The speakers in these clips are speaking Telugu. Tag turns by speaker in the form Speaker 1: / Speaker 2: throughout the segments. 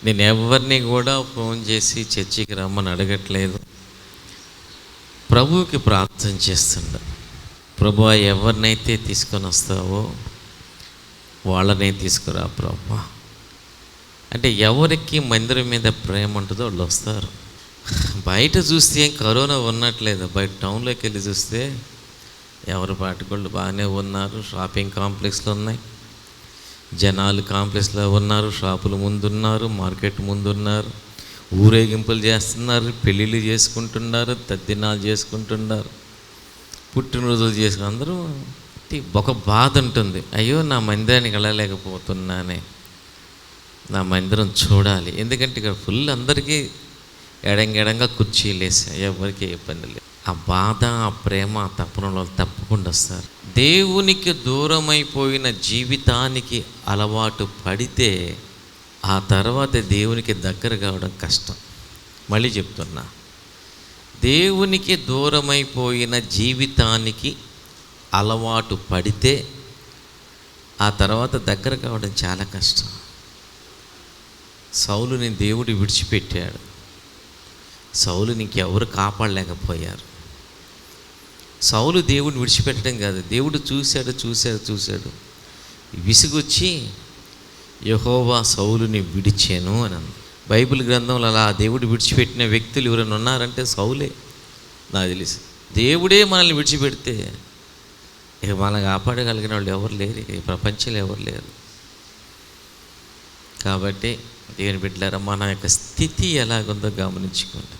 Speaker 1: నేను ఎవరిని కూడా ఫోన్ చేసి చర్చికి రమ్మని అడగట్లేదు. ప్రభువుకి ప్రార్థన చేస్తుండ, ప్రభువా ఎవరినైతే తీసుకొని వస్తావో వాళ్ళనే తీసుకురా ప్రభా అంటే. ఎవరికి మందిరం మీద ప్రేమ ఉంటుందో వాళ్ళు వస్తారు. బయట చూస్తే ఏం కరోనా ఉన్నట్లేదు. బయట టౌన్లోకి వెళ్ళి చూస్తే ఎవరి పాటికోళ్ళు బాగానే ఉన్నారు. షాపింగ్ కాంప్లెక్స్లు ఉన్నాయి, జనాలు కాంప్లెక్స్లో ఉన్నారు, షాపుల ముందున్నారు, మార్కెట్ ముందున్నారు, ఊరేగింపులు చేస్తున్నారు, పెళ్ళిళ్ళు చేసుకుంటున్నారు, తద్దినాలు చేసుకుంటున్నారు, పుట్టినరోజులు చేసుకుని అందరూ. ఒక బాధ ఉంటుంది, అయ్యో నా మందిరానికి వెళ్ళలేకపోతున్నానే, నా మందిరం చూడాలి. ఎందుకంటే ఇక్కడ ఫుల్ అందరికీ ఎడంగా కుర్చీలు వేసాయి, ఎవరికి ఇబ్బంది లేదు. ఆ బాధ, ఆ ప్రేమ, ఆ తప్పనలో తప్పకుండా వస్తారు. దేవునికి దూరమైపోయిన జీవితానికి అలవాటు పడితే ఆ తర్వాత దేవునికి దగ్గర కావడం కష్టం. మళ్ళీ చెప్తున్నా, దేవునికి దూరమైపోయిన జీవితానికి అలవాటు పడితే ఆ తర్వాత దగ్గర కావడం చాలా కష్టం. సౌలుని దేవుడు విడిచిపెట్టాడు. సౌలుని ఇంకెవరు కాపాడలేకపోయారు. సౌలు దేవుడిని విడిచిపెట్టడం కాదు, దేవుడు చూశాడు విసుగొచ్చి యెహోవా సౌలుని విడిచాను అని అన్న. బైబిల్ గ్రంథంలో అలా దేవుడు విడిచిపెట్టిన వ్యక్తులు ఎవరైనా ఉన్నారంటే సౌలే. నాకు తెలిసి దేవుడే మనల్ని విడిచిపెడితే ఇక మనల్ని కాపాడగలిగిన వాళ్ళు ఎవరు లేరు, ఈ ప్రపంచంలో ఎవరు లేరు. కాబట్టి దేవుని బిడ్డలారా, మన యొక్క స్థితి ఎలాగుందో గమనించుకోండి.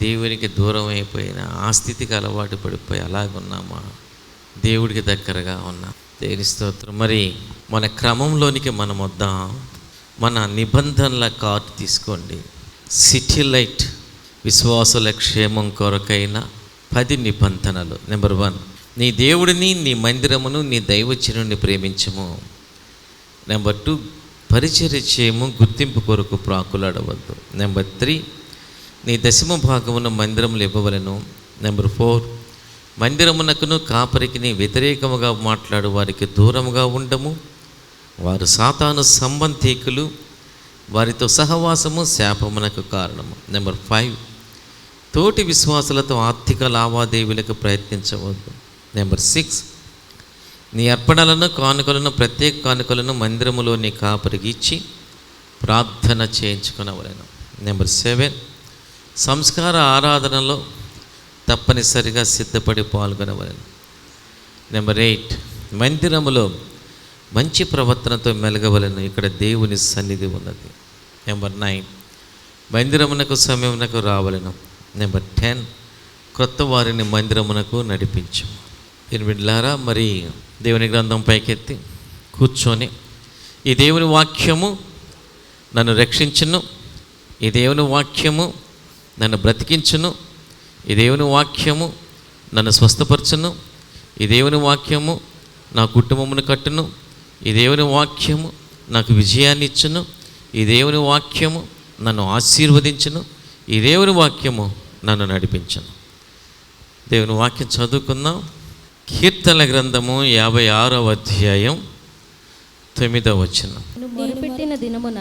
Speaker 1: దేవునికి దూరం అయిపోయిన ఆ స్థితికి అలవాటు పడిపోయి అలాగున్నామా, దేవుడికి దగ్గరగా ఉన్నాం. దేవుని స్తోత్రం. మరి మన క్రమంలోనికి మనం వద్దాం. మన నిబంధనల కార్డు తీసుకోండి. సిటీ లైట్ విశ్వాసుల క్షేమం కొరకైన 10 నిబంధనలు. నెంబర్ 1, నీ దేవుడిని, నీ మందిరమును, నీ దైవజనుని ప్రేమించము. నెంబర్ 2, పరిచర్య చేయము, గుర్తింపు కొరకు ప్రాకులాడవద్దు. నెంబర్ 3, నీ దశమ భాగమును మందిరములు ఇవ్వవలను. నెంబర్ 4, మందిరమునకును కాపరికి వ్యతిరేకముగా మాట్లాడు వారికి దూరముగా ఉండము, వారు సాతాను సంబంధీకులు, వారితో సహవాసము శాపమునకు కారణము. నెంబర్ 5, తోటి విశ్వాసులతో ఆర్థిక లావాదేవీలకు ప్రయత్నించవద్దు. నెంబర్ 6, నీ అర్పణలను, కానుకలను, ప్రత్యేక కానుకలను మందిరములోని కాపరికి ఇచ్చి ప్రార్థన చేయించుకునవలెను. నెంబర్ 7, సంస్కార ఆరాధనలో తప్పనిసరిగా సిద్ధపడి పాల్గొనవలెను. నెంబర్ 8, మందిరములో మంచి ప్రవర్తనతో మెలగవలెను, ఇక్కడ దేవుని సన్నిధి ఉన్నది. నెంబర్ 9, మందిరమునకు సమయమునకు రావలెను. నెంబర్ 10, క్రొత్త వారిని మందిరమునకు నడిపించు. దీని బిడ్డలారా, మరి దేవుని గ్రంథం పైకెత్తి కూర్చొని, ఈ దేవుని వాక్యము నన్ను రక్షించును, ఈ దేవుని వాక్యము నన్ను బ్రతికించును, ఈ దేవుని వాక్యము నన్ను స్వస్థపరచును, ఈ దేవుని వాక్యము నా కుటుంబమును కట్టును, ఈ దేవుని వాక్యము నాకు విజయాన్ని ఇచ్చును, ఈ దేవుని వాక్యము నన్ను ఆశీర్వదించును, ఈ దేవుని వాక్యము నన్ను నడిపించును. దేవుని వాక్యం చదువుకుందాం. కీర్తనల గ్రంథము 56వ అధ్యాయం 9వ వచనం.
Speaker 2: మొరపెట్టిన దినమున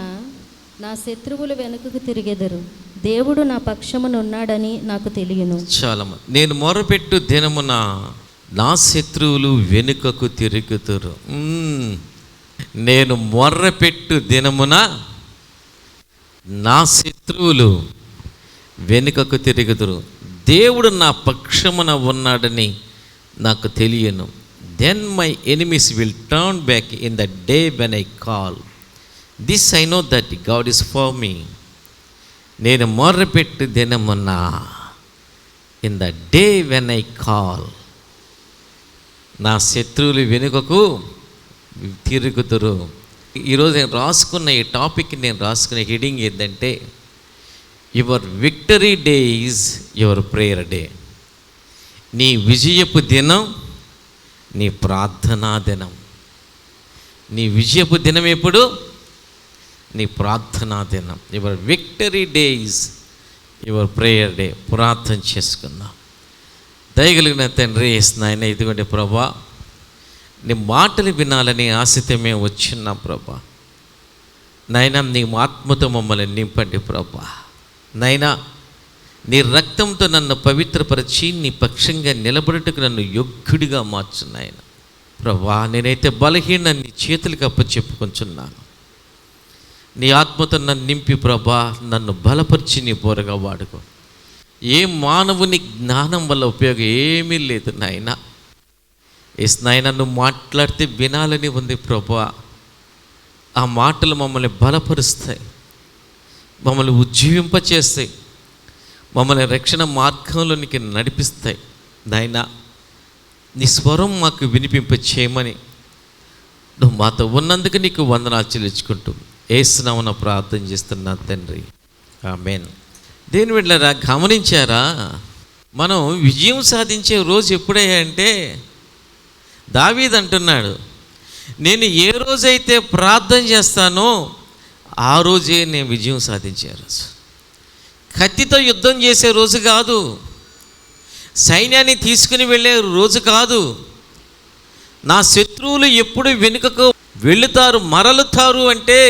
Speaker 2: నా శత్రువులు వెనుకకు తిరిగెదరు, దేవుడు నా పక్షమున ఉన్నాడని నాకు తెలియను.
Speaker 1: చాలా మంది, నేను మొరపెట్టు దినమున నా శత్రువులు వెనుకకు తిరుగుతురు. నేను మొర్రపెట్టు దినమున నా శత్రువులు వెనుకకు తిరుగుతురు, దేవుడు నా పక్షమున ఉన్నాడని నాకు తెలియను. Then my enemies will turn back in the day when I call, this I know that God is for me. నేను మొర్రపెట్టు దినమున, in the day when I call, నా శత్రువులు వెనుకకు తిరుగుతురు. ఈరోజు నేను రాసుకున్న ఈ టాపిక్, నేను రాసుకునే హెడింగ్ ఏంటంటే, your victory day is your prayer day. నీ విజయపు దినం నీ ప్రార్థనా దినం. నీ విజయపు దినం ఎప్పుడు? నీ ప్రార్థనా దినం. Your victory day is your prayer day. ప్రార్థన చేసుకుందాం. దయగలిగిన తండ్రి నాయన, ఇదిగోండి ప్రభా, నీ మాటలు వినాలని ఆశతో మేము వచ్చిన్నాం ప్రభా. నాయనా నీ ఆత్మతో మమ్మల్ని నింపండి ప్రభా. నాయనా నీ రక్తంతో నన్ను పవిత్రపరిచి నీ పక్షంగా నిలబడుటకు నన్ను యోగ్యుడిగా మార్చు నాయన. ప్రభా నేనైతే బలహీన నీ చేతులకు అప్పచెప్పుకొంచున్నాను. నీ ఆత్మతో నన్ను నింపి ప్రభా నన్ను బలపరిచి నీ బోరగా వాడుకో. ఏ మానవుని జ్ఞానం వల్ల ఉపయోగం ఏమీ లేదు నాయన. ఎస్ నాయన నువ్వు మాట్లాడితే వినాలని ఉంది ప్రభా. ఆ మాటలు మమ్మల్ని బలపరుస్తాయి, మమ్మల్ని ఉజ్జీవింపచేస్తాయి, మమ్మల్ని రక్షణ మార్గంలోనికి నడిపిస్తాయి. నాయనా నీ స్వరం మాకు వినిపింప చేయమని నువ్వు మాతో ఉన్నందుకు నీకు వందనాలు చెల్లించుకుంటూ యేసు నామమున ప్రార్థన చేస్తున్నా తండ్రి, ఆమేన్. దేని వెళ్ళారా గమనించారా? మనం విజయం సాధించే రోజు ఎప్పుడయ్యా అంటే దావీదు అంటున్నాడు, నేను ఏ రోజైతే ప్రార్థన చేస్తానో ఆ రోజే నేను విజయం సాధించే రోజు. కత్తితో యుద్ధం చేసే రోజు కాదు, సైన్యాన్ని తీసుకుని వెళ్ళే రోజు కాదు. నా శత్రువులు ఎప్పుడు వెనుకకు వెళుతారు, మరలుతారు అంటే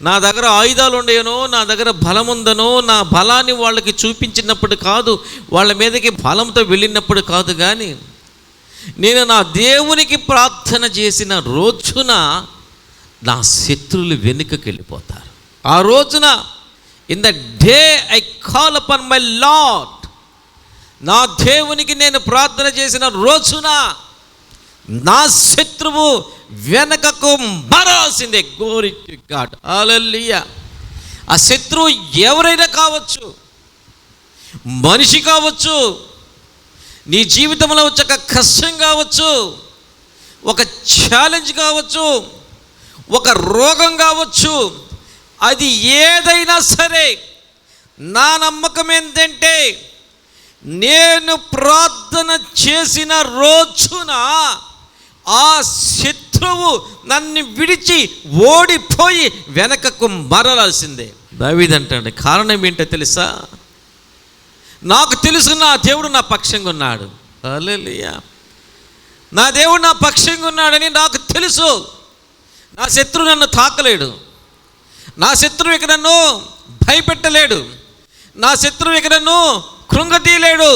Speaker 1: నా దగ్గర ఆయుధాలు ఉండేనో, నా దగ్గర బలం ఉందనో, నా బలాన్ని వాళ్ళకి చూపించినప్పుడు కాదు, వాళ్ళ మీదకి బలంతో వెళ్ళినప్పుడు కాదు, కానీ నేను నా దేవునికి ప్రార్థన చేసిన రోజున నా శత్రువులు వెనుకకి వెళ్ళిపోతారు. ఆ రోజున in the day I call upon my lord, నా దేవునికి నేను ప్రార్థన చేసిన రోజున నా శత్రువు వెనకకు మరాల్సిందే. గ్లోరీ టు గాడ్, హల్లెలూయా. ఆ శత్రువు ఎవరైనా కావచ్చు, మనిషి కావచ్చు, నీ జీవితంలో వచ్చే ఒక కష్టం కావచ్చు, ఒక ఛాలెంజ్ కావచ్చు, ఒక రోగం కావచ్చు, అది ఏదైనా సరే నా నమ్మకం ఏంటంటే నేను ప్రార్థన చేసిన రోజున ఆ శత్రువు నన్ను విడిచి ఓడిపోయి వెనకకు మరలాల్సిందే. దావీదు అంటాడు, కారణం ఏంటో తెలుసా? నాకు తెలుసు నా దేవుడు నా పక్షంగా ఉన్నాడు. హల్లెలూయా. నా దేవుడు నా పక్షంగా ఉన్నాడని నాకు తెలుసు. నా శత్రువు నన్ను తాకలేడు, నా శత్రువు ఇక నన్ను భయపెట్టలేడు, నా శత్రువు ఇక నన్ను కృంగతీయలేడు.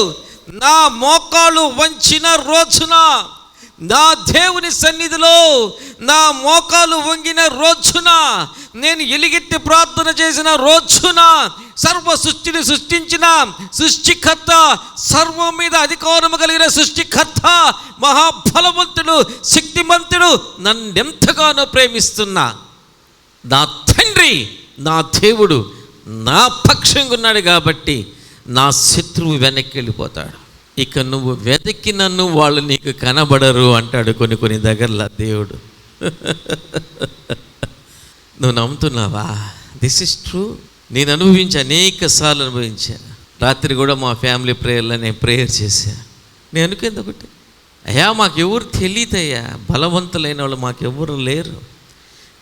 Speaker 1: నా మోకాలు వంచిన రోజున, నా దేవుని సన్నిధిలో నా మోకాలు వంగిన రోజున, నేను ఎలుగెత్తి ప్రార్థన చేసిన రోజున, సర్వ సృష్టిని సృష్టించిన సృష్టికర్త, సర్వం మీద అధికారము కలిగిన సృష్టికర్త, మహాబలవంతుడు, శక్తిమంతుడు, నన్నెంతగానో ప్రేమిస్తున్నా నా తండ్రి, నా దేవుడు నా పక్షంగా ఉన్నాడు కాబట్టి నా శత్రువు వెనక్కి వెళ్ళిపోతాడు. ఇక నువ్వు వెతికి నన్ను వాళ్ళు నీకు కనబడరు అంటాడు కొన్ని దగ్గరలో దేవుడు. నువ్వు నమ్ముతున్నావా? This is true. నేను అనేక సార్లు అనుభవించాను. రాత్రి కూడా మా ఫ్యామిలీ ప్రేయర్లో నేను ప్రేయర్ చేశాను. నేను అనుకుంది ఒకటి, అయ్యా మాకెవరు తెలియదయ్యా, బలవంతులైన వాళ్ళు మాకెవరు లేరు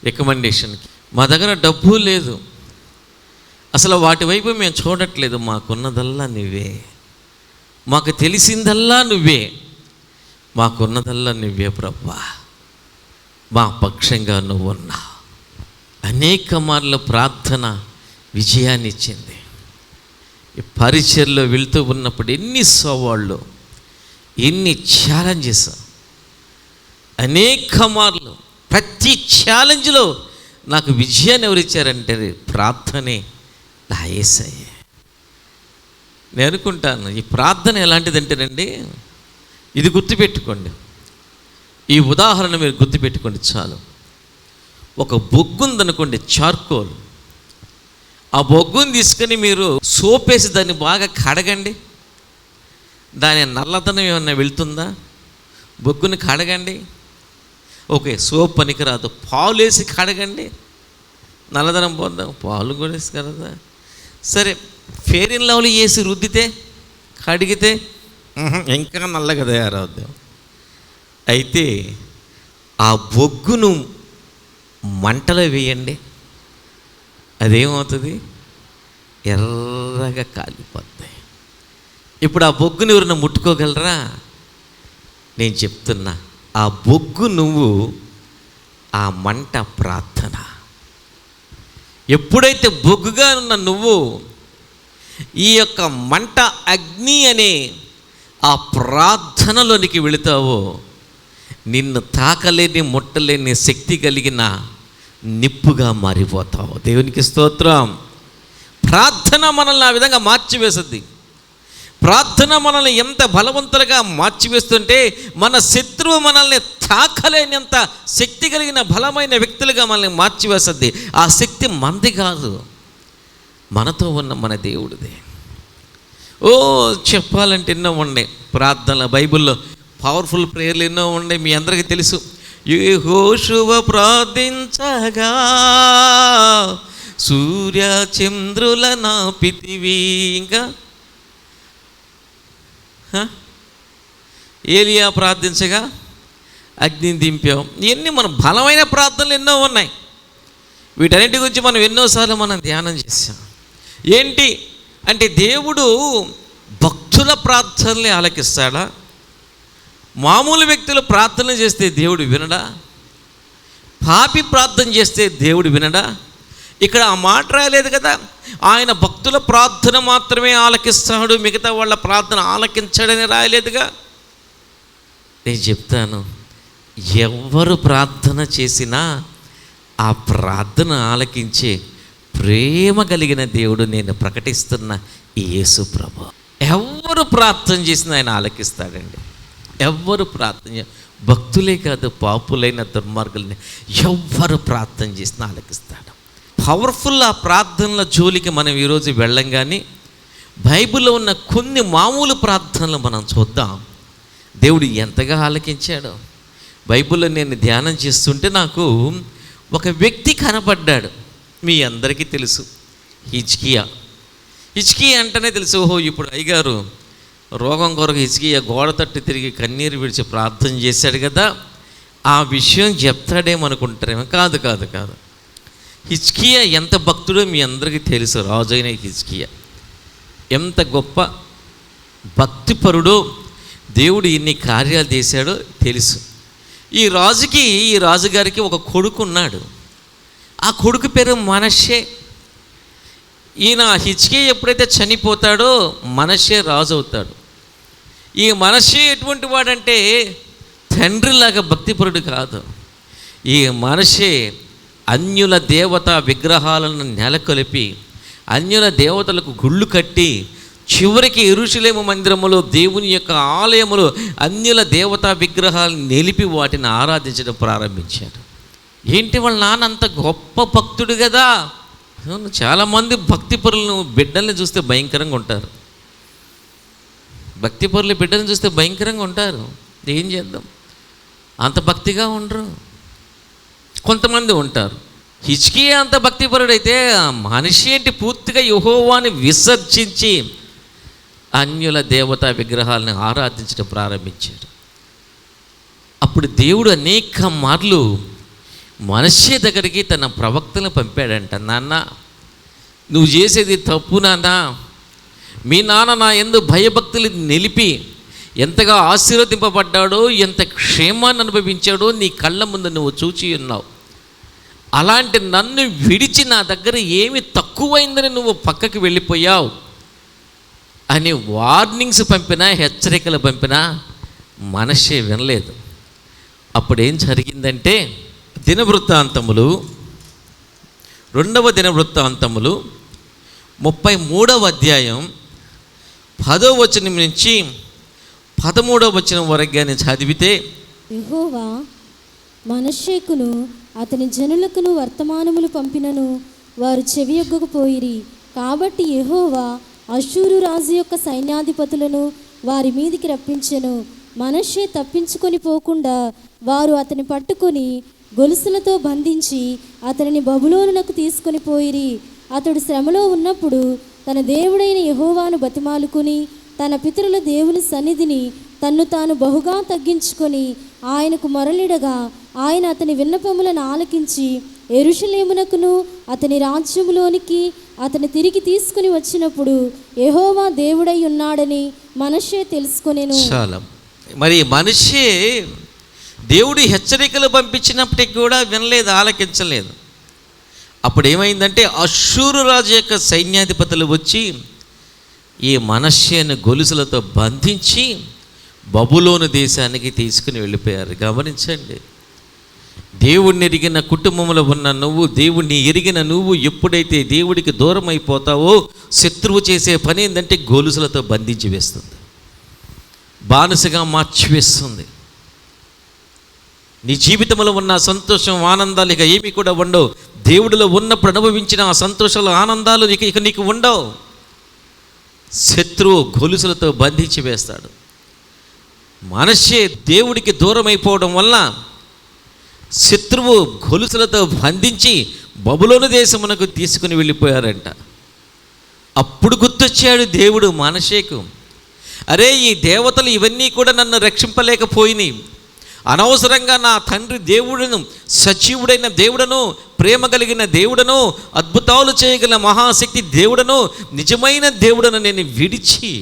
Speaker 1: రికమెండేషన్కి. మా దగ్గర డబ్బు లేదు, అసలు వాటి వైపు మేము చూడట్లేదు. మాకున్నదల్లా నువ్వే, మాకు తెలిసిందల్లా నువ్వే, మాకున్నదల్లా నువ్వే ప్రభువా, మా పక్షంగా నువ్వు ఉన్నావు. అనేక మార్లు ప్రార్థన విజయాన్ని ఇచ్చింది. ఈ పరిచర్లో వెళ్తూ ఉన్నప్పుడు ఎన్ని సవాళ్ళు, ఎన్ని ఛాలెంజెస్, అనేక మార్లు ప్రతి ఛాలెంజ్లో నాకు విజయాన్ని ఎవరిచ్చారంటే ప్రార్థనే, నా యేసయ్యే. నేను అనుకుంటాను ఈ ప్రార్థన ఎలాంటిదంటేనండి, ఇది గుర్తుపెట్టుకోండి, ఈ ఉదాహరణ మీరు గుర్తుపెట్టుకోండి చాలు. ఒక బొగ్గు ఉందనుకోండి, చార్కోల్. ఆ బొగ్గుని తీసుకొని మీరు సోపేసి దాన్ని బాగా కడగండి, దాని నల్లదనం ఏమన్నా వెళ్తుందా? బొగ్గుని కడగండి, ఓకే సోప్ పనికిరాదు, పాలు వేసి కడగండి, నల్లదనం పోద్దాం, పాలు కూడా వేసి కదా. సరే ఫెయిర్ అండ్ లవ్లీ వేసి రుద్దితే, కడిగితే ఇంకా నల్లగా తయారవుద్దాం. అయితే ఆ బొగ్గును మంటలో వేయండి, అదేమవుతుంది? ఎర్రగా కాలిపోతాయి. ఇప్పుడు ఆ బొగ్గుని ఎవరైనా ముట్టుకోగలరా? నేను చెప్తున్నా, ఆ బొగ్గు నువ్వు, ఆ మంట ప్రార్థన. ఎప్పుడైతే బొగ్గుగా ఉన్న నువ్వు ఈ యొక్క మంట అగ్ని అనే ఆ ప్రార్థనలోనికి వెళుతావో, నిన్ను తాకలేని ముట్టలేని శక్తి కలిగిన నిప్పుగా మారిపోతావు. దేవునికి స్తోత్రం. ప్రార్థన మనల్ని ఆ విధంగా మార్చివేస్తుంది. ప్రార్థన మనల్ని ఎంత బలవంతులుగా మార్చివేస్తుంటే, మన శత్రువు మనల్ని తాకలేనంత శక్తి కలిగిన బలమైన వ్యక్తులుగా మనల్ని మార్చివేస్తుంది. ఆ శక్తి మనది కాదు, మనతో ఉన్న మన దేవుడిదే. చెప్పాలంటే ఎన్నో ఉండే ప్రార్థనలు, బైబిల్లో పవర్ఫుల్ ప్రేయర్లు ఎన్నో ఉండే. మీ అందరికీ తెలుసు. యెహోషువ ప్రార్థించగా సూర్య చంద్రుల నాపితివి, ఇంకా ఏలియా ప్రార్థించగా అగ్నిని దింపాం. ఇవన్నీ మన బలమైన ప్రార్థనలు ఎన్నో ఉన్నాయి. వీటన్నిటి గురించి మనం ఎన్నోసార్లు మనం ధ్యానం చేసాం. ఏంటి అంటే, దేవుడు భక్తుల ప్రార్థనలే ఆలకిస్తాడా? మామూలు వ్యక్తులు ప్రార్థన చేస్తే దేవుడు వినడా? పాపి ప్రార్థన చేస్తే దేవుడు వినడా? ఇక్కడ ఆ మాట రాయలేదు కదా. ఆయన భక్తుల ప్రార్థన మాత్రమే ఆలకిస్తాడు, మిగతా వాళ్ళ ప్రార్థన ఆలకించాడని రాయలేదుగా. నేను చెప్తాను, ఎవరు ప్రార్థన చేసినా ఆ ప్రార్థన ఆలకించే ప్రేమ కలిగిన దేవుడు నేను ప్రకటిస్తున్న ఈ యేసు ప్రభు. ఎవరు ప్రార్థన చేసినా ఆయన ఆలకిస్తాడండి. ఎవరు ప్రార్థన, భక్తులే కాదు, పాపులైన దుర్మార్గులని ఎవరు ప్రార్థన చేసినా ఆలకిస్తాడు. పవర్ఫుల్ ఆ ప్రార్థనల జోలికి మనం ఈరోజు వెళ్ళం. కానీ బైబిల్లో ఉన్న కొన్ని మామూలు ప్రార్థనలు మనం చూద్దాం. దేవుడు ఎంతగా ఆలకించాడో. బైబిల్లో నేను ధ్యానం చేస్తుంటే నాకు ఒక వ్యక్తి కనపడ్డాడు. మీ అందరికీ తెలుసు, హిజ్కియా. హిజ్కియా అంటేనే తెలుసు, ఓహో ఇప్పుడు అయ్యగారు రోగం కొరకు హిజ్కియా గోడ తట్టు తిరిగి కన్నీరు విడిచి ప్రార్థన చేశాడు కదా, ఆ విషయం చెప్తాడేమనుకుంటారేమో. కాదు కాదు కాదు. హిజ్కియా ఎంత భక్తుడో మీ అందరికీ తెలుసు. రాజు అయిన హిజ్కియా ఎంత గొప్ప భక్తిపరుడో, దేవుడు ఎన్ని కార్యాలు చేశాడో తెలుసు. ఈ రాజుగారికి ఒక కొడుకు ఉన్నాడు. ఆ కొడుకు పేరు మనష్షే. ఈయన హిజ్కియా ఎప్పుడైతే చనిపోతాడో మనష్షే రాజు అవుతాడు. ఈ మనష్షే ఎటువంటి వాడంటే, తండ్రిలాగా భక్తిపరుడు కాదు. ఈ మనష్షే అన్యుల దేవతా విగ్రహాలను నెలకొల్పి, అన్యుల దేవతలకు గుళ్ళు కట్టి, చివరికి యెరూషలేము మందిరములో దేవుని యొక్క ఆలయములో అన్యుల దేవతా విగ్రహాలను నిలిపి వాటిని ఆరాధించడం ప్రారంభించాడు. ఏంటి, వాళ్ళ నాన్న అంత గొప్ప భక్తుడు కదా. చాలామంది భక్తిపరులను బిడ్డల్ని చూస్తే భయంకరంగా ఉంటారు. భక్తిపరులు బిడ్డలను చూస్తే భయంకరంగా ఉంటారు. ఏం చేద్దాం, అంత భక్తిగా ఉండరు. కొంతమంది ఉంటారు. హిజ్కియా అంత భక్తిపరుడైతే మనిషి ఏంటి, పూర్తిగా యెహోవాని విసర్జించి అన్యుల దేవతా విగ్రహాలను ఆరాధించడం ప్రారంభించాడు. అప్పుడు దేవుడు అనేక మార్లు మనష్షే దగ్గరికి తన ప్రవక్తలను పంపాడంట. నాన్న, నువ్వు చేసేది తప్పు నాన్న. మీ నాన్న నా యందు భయభక్తులు నిలిపి ఎంతగా ఆశీర్వదింపబడ్డాడో, ఎంత క్షేమాన్ని అనుభవించాడో నీ కళ్ళ ముందు నువ్వు చూచి ఉన్నావు. అలాంటి నన్ను విడిచి నా దగ్గర ఏమి తక్కువైందని నువ్వు పక్కకి వెళ్ళిపోయావు అని వార్నింగ్స్ పంపినా, హెచ్చరికలు పంపినా మనష్షే వినలేదు. అప్పుడేం జరిగిందంటే, దినవృత్తాంతములు 2వ దినవృత్తాంతములు 33వ అధ్యాయం 10వ వచనం నుంచి 13వ వచనం వరకు నేను చదివితే,
Speaker 2: యెహోవా మనష్షేకును అతని జనులకును వర్తమానములు పంపినను వారు చెవియొగ్గకపోయిరి. కాబట్టి యెహోవా అష్షూరు రాజు యొక్క సైన్యాధిపతులను వారి మీదికి రప్పించెను. మనష్షే తప్పించుకొని పోకుండా వారు అతని పట్టుకొని గొలుసులతో బంధించి అతనిని బబులోనునకు తీసుకొని పోయిరి. అతడు శ్రమలో ఉన్నప్పుడు తన దేవుడైన యెహోవాను బతిమాలుకుని తన పితరుల దేవుని సన్నిధిని తన్ను తాను బహుగా తగ్గించుకొని ఆయనకు మొరలిడగా, ఆయన అతని విన్నపములను ఆలకించి యెరూషలేమునకును అతని రాజ్యములోనికి అతని తిరిగి తీసుకుని వచ్చినప్పుడు యెహోవా దేవుడై ఉన్నాడని మనష్షే తెలుసుకొనెను.
Speaker 1: చాలా మరి మనష్షే దేవుడి హెచ్చరికలు పంపించినప్పటికీ కూడా వినలేదు, ఆలకించలేదు. అప్పుడు ఏమైందంటే అష్షూరు రాజు యొక్క సైన్యాధిపతులు వచ్చి ఈ మనష్షేను గొలుసులతో బంధించి బబులోను దేశానికి తీసుకుని వెళ్ళిపోయారు. గమనించండి, దేవుణ్ణి ఎరిగిన కుటుంబంలో ఉన్న నువ్వు, దేవుణ్ణి ఎరిగిన నువ్వు ఎప్పుడైతే దేవుడికి దూరం అయిపోతావో శత్రువు చేసే పని ఏంటంటే గొలుసులతో బంధించి వేస్తుంది, బానిసగా మార్చివేస్తుంది. నీ జీవితంలో ఉన్న సంతోషం, ఆనందాలు ఇక ఏమి కూడా ఉండవు. దేవుడిలో ఉన్నప్పుడు అనుభవించిన ఆ సంతోషాలు, ఆనందాలు ఇక నీకు ఉండవు. శత్రువు గొలుసులతో బంధించి వేస్తాడు. మనష్షే దేవుడికి దూరం అయిపోవడం వల్ల శత్రువు గొలుసులతో బంధించి బబులోను దేశమునకు తీసుకుని వెళ్ళిపోయారంట. అప్పుడు గుర్తొచ్చాడు దేవుడు మనష్షేకు, అరే ఈ దేవతలు ఇవన్నీ కూడా నన్ను రక్షింపలేకపోయినాయి, అనవసరంగా నా తండ్రి దేవుడును, సజీవుడైన దేవుడను, ప్రేమ కలిగిన దేవుడను, అద్భుతాలు చేయగల మహాశక్తి దేవుడను, నిజమైన దేవుడను నేను విడిచి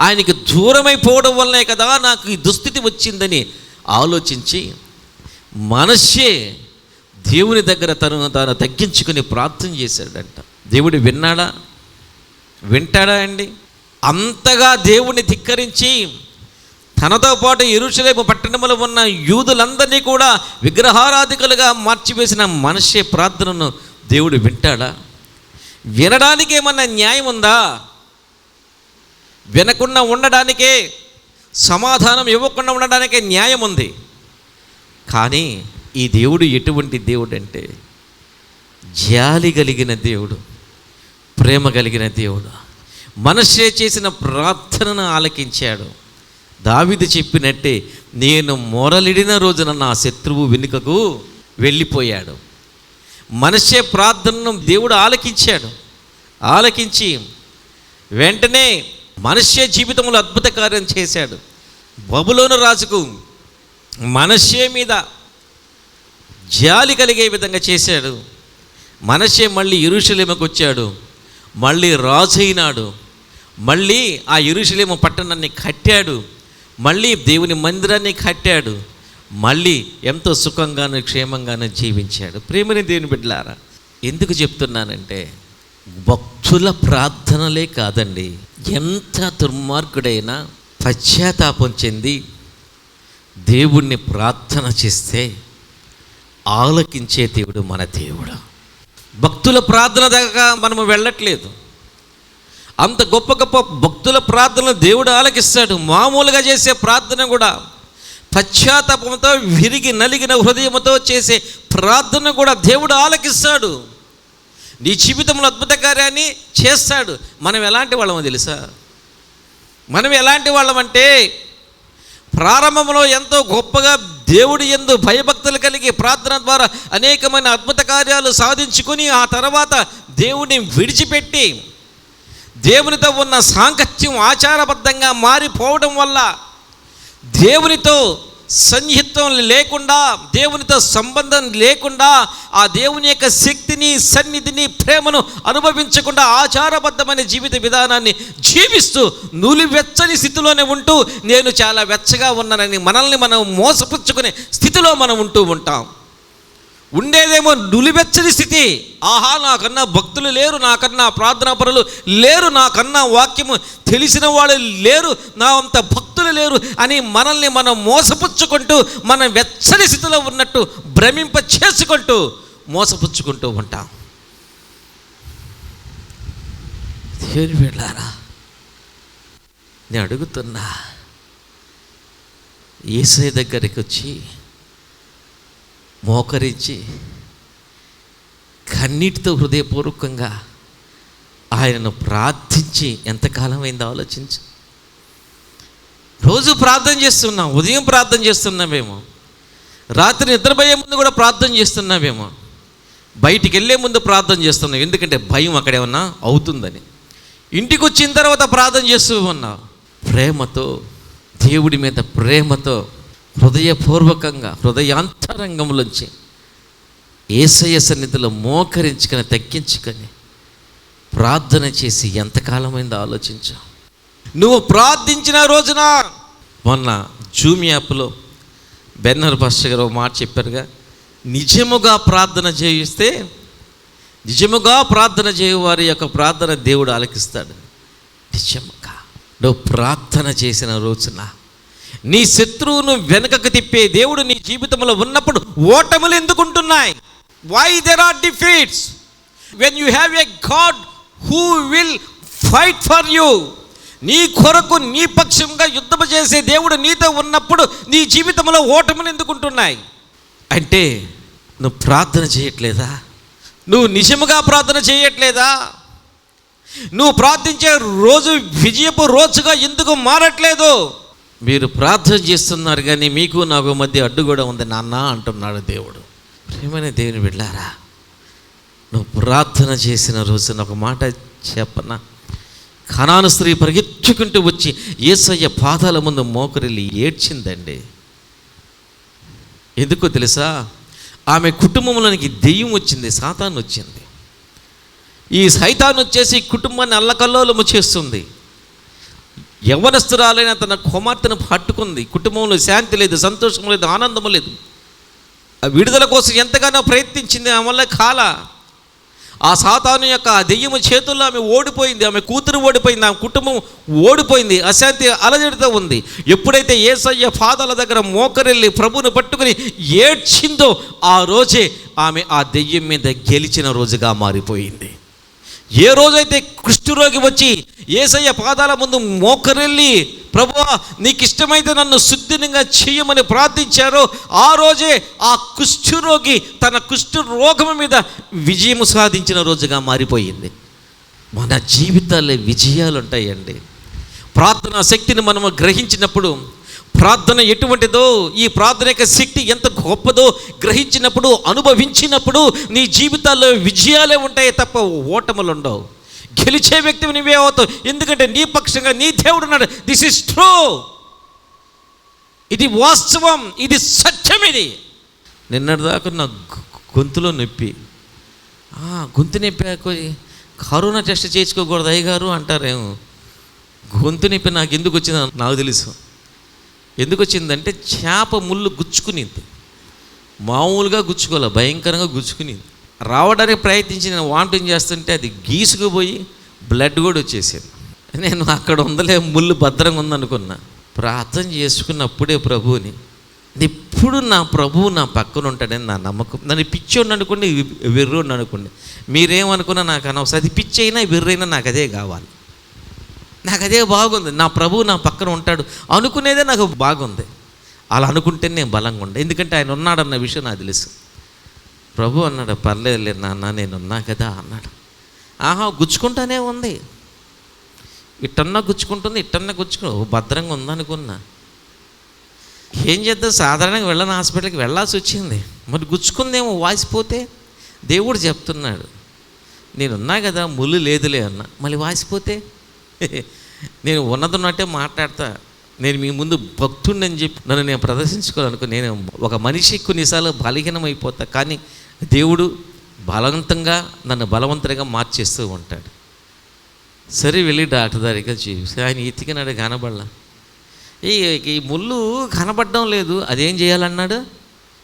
Speaker 1: ఆయనకి దూరమైపోవడం వల్లే కదా నాకు ఈ దుస్థితి వచ్చిందని ఆలోచించి మనష్షే దేవుని దగ్గర తాను తగ్గించుకుని ప్రార్థన చేశాడంట. దేవుడు వింటాడా అండి? అంతగా దేవుని ధిక్కరించి తనతో పాటు యెరూషలేము పట్టణంలో ఉన్న యూదులందరినీ కూడా విగ్రహారాధికులుగా మార్చివేసిన మనష్షే ప్రార్థనను దేవుడు వింటాడా? వినడానికి ఏమన్నా న్యాయం ఉందా? వినకుండా ఉండడానికే, సమాధానం ఇవ్వకుండా ఉండడానికే న్యాయం ఉంది. కానీ ఈ దేవుడు ఎటువంటి దేవుడు అంటే జాలి కలిగిన దేవుడు, ప్రేమ కలిగిన దేవుడు. మనష్షే చేసిన ప్రార్థనను ఆలకించాడు. దావీదు చెప్పినట్టే, నేను మొరలిడిన రోజున నా శత్రువు వెనుకకు వెళ్ళిపోయాడు. మనష్షే ప్రార్థనను దేవుడు ఆలకించి వెంటనే మనష్షే జీవితంలో అద్భుత కార్యం చేశాడు. బబులోను రాజుకు మనష్షే మీద జాలి కలిగే విధంగా చేశాడు. మనష్షే మళ్ళీ యెరూషలేముకు వచ్చాడు, మళ్ళీ రాజు అయినాడు, మళ్ళీ ఆ యెరూషలేము పట్టణాన్ని కట్టాడు, మళ్ళీ దేవుని మందిరాన్ని కట్టాడు, మళ్ళీ ఎంతో సుఖంగాను క్షేమంగాను జీవించాడు. ప్రేమని దేవుని బిడ్డలారా, ఎందుకు చెప్తున్నానంటే భక్తుల ప్రార్థనలే కాదండి, ఎంత దుర్మార్గుడైనా పశ్చాత్తాపం చెంది దేవుణ్ణి ప్రార్థన చేస్తే ఆలకించే దేవుడు మన దేవుడు. భక్తుల ప్రార్థన దాకా మనము వెళ్ళట్లేదు. అంత గొప్ప గొప్ప భక్తుల ప్రార్థనలు దేవుడు ఆలకిస్తాడు. మామూలుగా చేసే ప్రార్థన కూడా, పశ్చాత్తాపంతో విరిగి నలిగిన హృదయంతో చేసే ప్రార్థన కూడా దేవుడు ఆలకిస్తాడు. నీ జీవితంలో అద్భుత కార్యాన్ని చేస్తాడు. మనం ఎలాంటి వాళ్ళమో తెలుసా? మనం ఎలాంటి వాళ్ళమంటే ప్రారంభంలో ఎంతో గొప్పగా దేవుడి యందు భయభక్తులు కలిగి ప్రార్థన ద్వారా అనేకమైన అద్భుత కార్యాలు సాధించుకొని ఆ తర్వాత దేవుడిని విడిచిపెట్టి దేవునితో ఉన్న సాంగత్యం ఆచారబద్ధంగా మారిపోవడం వల్ల దేవునితో సన్నిహితం లేకుండా, దేవునితో సంబంధం లేకుండా, ఆ దేవుని యొక్క శక్తిని, సన్నిధిని, ప్రేమను అనుభవించకుండా ఆచారబద్ధమైన జీవిత విధానాన్ని జీవిస్తూ నులివెచ్చని స్థితిలోనే ఉంటూ నేను చాలా వెచ్చగా ఉన్నానని మనల్ని మనం మోసపుచ్చుకునే స్థితిలో మనం ఉంటూ ఉంటాం. ఉండేదేమో నులివెచ్చని స్థితి. ఆహా, నాకన్నా భక్తులు లేరు, నాకన్నా ప్రార్థనా పరులు లేరు, నాకన్నా వాక్యము తెలిసిన వాళ్ళు లేరు, నా అంత భక్తులు లేరు అని మనల్ని మనం మోసపుచ్చుకుంటూ, మనం వెచ్చని స్థితిలో ఉన్నట్టు భ్రమింప చేసుకుంటూ మోసపుచ్చుకుంటూ ఉంటాం. దేవుని బిడ్డలారా, నేను అడుగుతున్నా, యేసయ్య దగ్గరికి వచ్చి మోకరించి కన్నీటితో హృదయపూర్వకంగా ఆయనను ప్రార్థించి ఎంతకాలం అయిందో ఆలోచించు. రోజు ప్రార్థన చేస్తున్నాం, ఉదయం ప్రార్థన చేస్తున్నామేమో, రాత్రి నిద్రపోయే ముందు కూడా ప్రార్థన చేస్తున్నామేమో, బయటికి వెళ్ళే ముందు ప్రార్థన చేస్తున్నాం, ఎందుకంటే భయం అక్కడేమన్నా అవుతుందని. ఇంటికి వచ్చిన తర్వాత ప్రార్థన చేస్తూ ఉన్నాం. ప్రేమతో, దేవుడి మీద ప్రేమతో, హృదయపూర్వకంగా, హృదయాంతరంగంలోంచి యేసయ్య సన్నిధిలో మోకరించుకొని తగ్గించుకొని ప్రార్థన చేసి ఎంతకాలమైందో ఆలోచించు. నువ్వు ప్రార్థించిన రోజున, మొన్న జూమ్ యాప్లో బెన్నర్ పాస్టర్ గారు ఒక మాట చెప్పారుగా, నిజముగా ప్రార్థన చేయిస్తే నిజముగా ప్రార్థన చేయవారి యొక్క ప్రార్థన దేవుడు ఆలకిస్తాడు. నిజముగా నువ్వు ప్రార్థన చేసిన రోజున నీ శత్రువును వెనకకు తిప్పే దేవుడు నీ జీవితంలో ఉన్నప్పుడు ఓటములు ఎందుకుంటున్నాయి? Why there are defeats when you have a God who will fight for you. నీ కొరకు నీ పక్షంగా యుద్ధం చేసే దేవుడు నీతో ఉన్నప్పుడు నీ జీవితంలో ఓటములు ఎందుకుంటున్నాయి? అంటే నువ్వు ప్రార్థన చేయట్లేదా? నువ్వు నిజముగా ప్రార్థన చేయట్లేదా? నువ్వు ప్రార్థించే రోజు విజయపు రోజుగా ఎందుకు మారట్లేదు? మీరు ప్రార్థన చేస్తున్నారు కానీ మీకు నాకు మధ్య అడ్డు కూడా ఉంది నాన్న అంటున్నాడు దేవుడు. ప్రేమైన దేవుని బిడ్డలారా, నువ్వు ప్రార్థన చేసిన రోజున ఒక మాట చెప్పనా? కనాను స్త్రీ పరిగెత్తుకుంటూ వచ్చి యేసయ్య పాదాల ముందు మోకరిల్లి ఏడ్చిందండి. ఎందుకో తెలుసా? ఆమె కుటుంబంలోనికి దెయ్యం వచ్చింది, సాతాను వచ్చింది. ఈ సైతాను వచ్చేసి కుటుంబాన్ని అల్లకల్లోలము చేస్తుంది. యవ్వనస్తురాలైన తన కుమార్తెను పట్టుకుంది. కుటుంబంలో శాంతి లేదు, సంతోషం లేదు, ఆనందం లేదు. విడుదల కోసం ఎంతగానో ప్రయత్నించింది, ఆమె వల్ల కాల. ఆ సాతాను యొక్క దెయ్యము చేతుల్లో ఆమె ఓడిపోయింది. ఆమె కూతురు ఓడిపోయింది, ఆమె కుటుంబం ఓడిపోయింది, అశాంతి అలజడితో ఉంది. ఎప్పుడైతే యేసయ్య పాదాల దగ్గర మోకరెళ్ళి ప్రభువును పట్టుకుని ఏడ్చిందో ఆ రోజే ఆమె ఆ దెయ్యం మీద గెలిచిన రోజుగా మారిపోయింది. ఏ రోజైతే కుష్ఠరోగి వచ్చి యేసయ్య పాదాల ముందు మోకరెళ్ళి ప్రభువా నీకు ఇష్టమైతే నన్ను శుద్ధిగా చేయమని ప్రార్థించారో ఆ రోజే ఆ కుష్ఠరోగి తన కుష్ఠ రోగం మీద విజయం సాధించిన రోజుగా మారిపోయింది. మన జీవితాల్లో విజయాలు ఉంటాయండి. ప్రార్థనా శక్తిని మనము గ్రహించినప్పుడు, ప్రార్థన ఎటువంటిదో, ఈ ప్రార్థన యొక్క శక్తి ఎంత గొప్పదో గ్రహించినప్పుడు, అనుభవించినప్పుడు నీ జీవితాల్లో విజయాలే ఉంటాయి తప్ప ఓటములు ఉండవు. గెలిచే వ్యక్తివి నువ్వే అవుతావు. ఎందుకంటే నీ పక్షంగా నీ దేవుడు ఉన్నాడు. దిస్ ఇస్ ట్రూ, ఇది వాస్తవం, ఇది సత్యం. ఇది నిన్నటిదాకా నా గొంతులో నొప్పి, గొంతు నొప్పి కరోనా టెస్ట్ చేయించుకోకూడదు అయ్యగారు అంటారేమో. గొంతు నొప్పి నాకు ఎందుకు వచ్చిందో నాకు తెలుసు. ఎందుకు వచ్చిందంటే చేప ముళ్ళు గుచ్చుకునింది. మామూలుగా గుచ్చుకోలే, భయంకరంగా గుచ్చుకునింది. రావడానికి ప్రయత్నించి నేను వామిటింగ్ చేస్తుంటే అది గీసుకుపోయి బ్లడ్ కూడా వచ్చేసింది. నేను అక్కడ ఉందలే, ముళ్ళు భద్రంగా ఉందనుకున్నా. ప్రార్థన చేసుకున్నప్పుడే ప్రభువుని, ఇప్పుడు నా ప్రభువు నా పక్కన ఉంటాడని నా నమ్మకం. నన్ను పిచ్చోడిని అనుకోండి, వెర్రోడిని అనుకోండి, మీరేమనుకున్నా నాకు అనవసరం. అది పిచ్చి అయినా వెర్రైనా నాకు అదే కావాలి, నాకు అదే బాగుంది. నా ప్రభువు నా పక్కన ఉంటాడు అనుకునేదే నాకు బాగుంది. అలా అనుకుంటేనే నేను బలంగా ఉండే, ఎందుకంటే ఆయన ఉన్నాడన్న విషయం నాకు తెలుసు. ప్రభు అన్నాడు, పర్లేదులే నాన్న నేనున్నా కదా అన్నాడు. గుచ్చుకుంటానే ఉంది, ఇట్టన్నా గుచ్చుకుంటుంది, ఇట్టన్నా గుచ్చుకో, భద్రంగా ఉందనుకున్నా. ఏం చేద్దాం, సాధారణంగా వెళ్ళని హాస్పిటల్కి వెళ్ళాల్సి వచ్చింది. మరి గుచ్చుకుందేమో వాసిపోతే. దేవుడు చెప్తున్నాడు, నేనున్నా కదా, ముళ్ళు లేదులే అన్నా. మళ్ళీ వాసిపోతే నేను ఉన్నదన్నట్టే మాట్లాడతా. నేను మీ ముందు భక్తుడిని అని చెప్పి నన్ను నేను ప్రదర్శించుకోవాలనుకో. నేను ఒక మనిషి కొన్నిసార్లు బలహీనమైపోతా, కానీ దేవుడు బలవంతంగా నన్ను బలవంతంగా మార్చేస్తూ ఉంటాడు. సరే వెళ్ళి డాక్టర్ దగ్గరికి చూసి ఆయన ఎతికినాడు, కనబడలా. ఈ ముళ్ళు కనబడడం లేదు, అదేం చేయాలన్నాడు,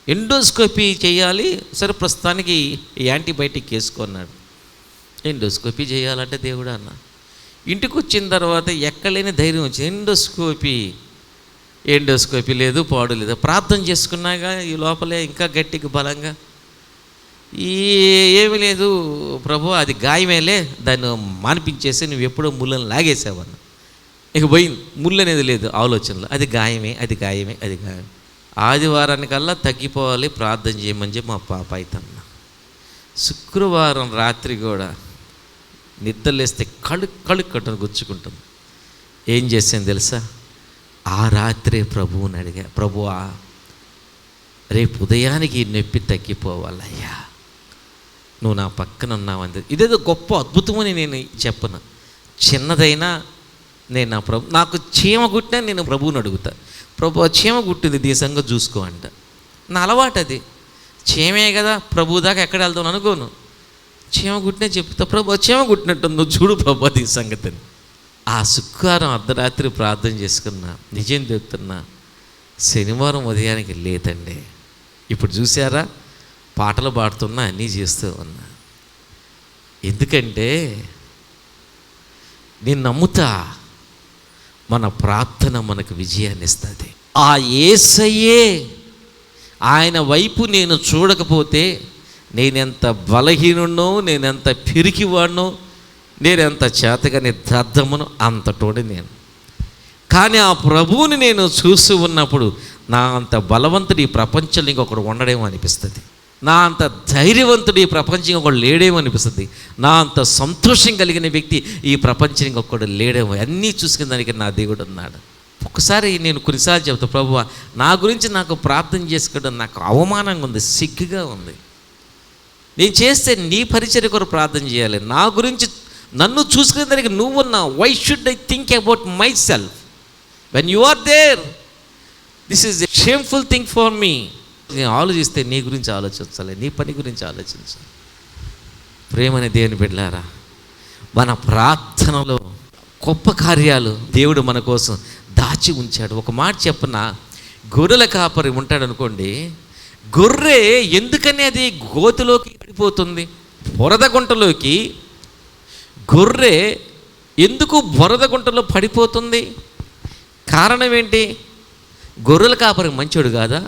Speaker 1: ఎండోస్కోపీ చేయాలి. సరే ప్రస్తుతానికి యాంటీబయాటిక్ వేసుకున్నాడు. ఎండోస్కోపీ చేయాలంటే దేవుడు అన్న. ఇంటికి వచ్చిన తర్వాత ఎక్కడలేని ధైర్యం వచ్చింది. ఎండోస్కోపీ లేదు, పాడు లేదు. ప్రార్థన చేసుకున్నాగా ఈ లోపలే ఇంకా గట్టిగా బలంగా ఏమీ లేదు ప్రభు, అది గాయమేలే, దాన్ని మానిపించేసి నువ్వు ఎప్పుడో ముళ్ళని లాగేసావన్న. ఇక పోయింది, ముళ్ళు అనేది లేదు ఆలోచనలో. అది గాయమే, అది గాయమే, అది గాయమే. ఆదివారానికల్లా తగ్గిపోవాలి, ప్రార్థన చేయమని చెప్పి మా పాప అయితన్న. శుక్రవారం రాత్రి కూడా నిద్రలేస్తే కళ్ళు గుచ్చుకుంటుంది. ఏం చేసాను తెలుసా? ఆ రాత్రే ప్రభువుని అడిగా, ప్రభువా రేపు ఉదయానికి ఈ నొప్పి తగ్గిపోవాలయ్యా, నువ్వు నా పక్కన ఉన్నావంది. ఇదేదో గొప్ప అద్భుతమని నేను చెప్పను. చిన్నదైనా నేను నా ప్రభు, నాకు చీమ కుట్టినా నేను ప్రభువుని అడుగుతా, ప్రభు చీమ కుట్టింది దేశంగా చూసుకో అంట. నా అలవాటు అది. చీమే కదా, ప్రభువు దాకా ఎక్కడ వెళ్తాను అనుకోను. చీమ కుట్టినా చెప్తా, ప్రభు చీమ కుట్టినట్టు నువ్వు చూడు ప్రభు అది సంగతిని. ఆ శుక్రవారం అర్ధరాత్రి ప్రార్థన చేసుకున్నా, నిజం చెప్తున్నా, శనివారం ఉదయానికి లేదండి. ఇప్పుడు చూసారా, పాటలు పాడుతున్నా, అన్నీ చేస్తూ ఉన్నా. ఎందుకంటే నేను నమ్ముతా మన ప్రార్థన మనకు విజయాన్ని ఇస్తుంది. ఆ యేసయ్యే ఆయన వైపు నేను చూడకపోతే నేనెంత బలహీనున్నో, నేనెంత పిరికివాడినో, నేనెంత చేతగాని దద్దమును అంతటోడి నేను. కానీ ఆ ప్రభువుని నేను చూస్తూ ఉన్నప్పుడు నా అంత బలవంతుడు ఈ ప్రపంచంలో ఇంకొకడు ఉండడేమో అనిపిస్తుంది. నా అంత ధైర్యవంతుడు ఈ ప్రపంచం ఇంకొకడు లేడేమో అనిపిస్తుంది. నా అంత సంతోషం కలిగిన వ్యక్తి ఈ ప్రపంచం ఇంకొకడు లేడేమో. అన్నీ చూసుకునే దానికి నా దేవుడు ఉన్నాడు. ఒకసారి నేను కొన్నిసార్లు చెప్తా, ప్రభువా నా గురించి నాకు ప్రార్థన చేసుకోవడం నాకు అవమానంగా ఉంది, సిగ్గుగా ఉంది. నేను చేస్తే నీ పరిచర్య కొరకు ప్రార్థన చేయాలి. నా గురించి నన్ను చూసుకునే దానికి నువ్వు ఉన్నావు. Why should I think about my self when you are there? This is a shameful thing for me. నేను ఆలోచిస్తే నీ గురించి ఆలోచించాలి, నీ పని గురించి ఆలోచించాలి. ప్రేమని దేవుని బిడ్డలారా, మన ప్రార్థనలో గొప్ప కార్యాలు దేవుడు మన కోసం దాచి ఉంచాడు. ఒక మాట చెప్పన, గొర్రెల కాపరి ఉంటాడు అనుకోండి, గొర్రె ఎందుకని అది గోతిలోకి పడిపోతుంది? బురద గుంటలోకి గొర్రె ఎందుకు బురద గుంటలో పడిపోతుంది? కారణం ఏంటి? గొర్రెల కాపరి మంచోడు కాదా?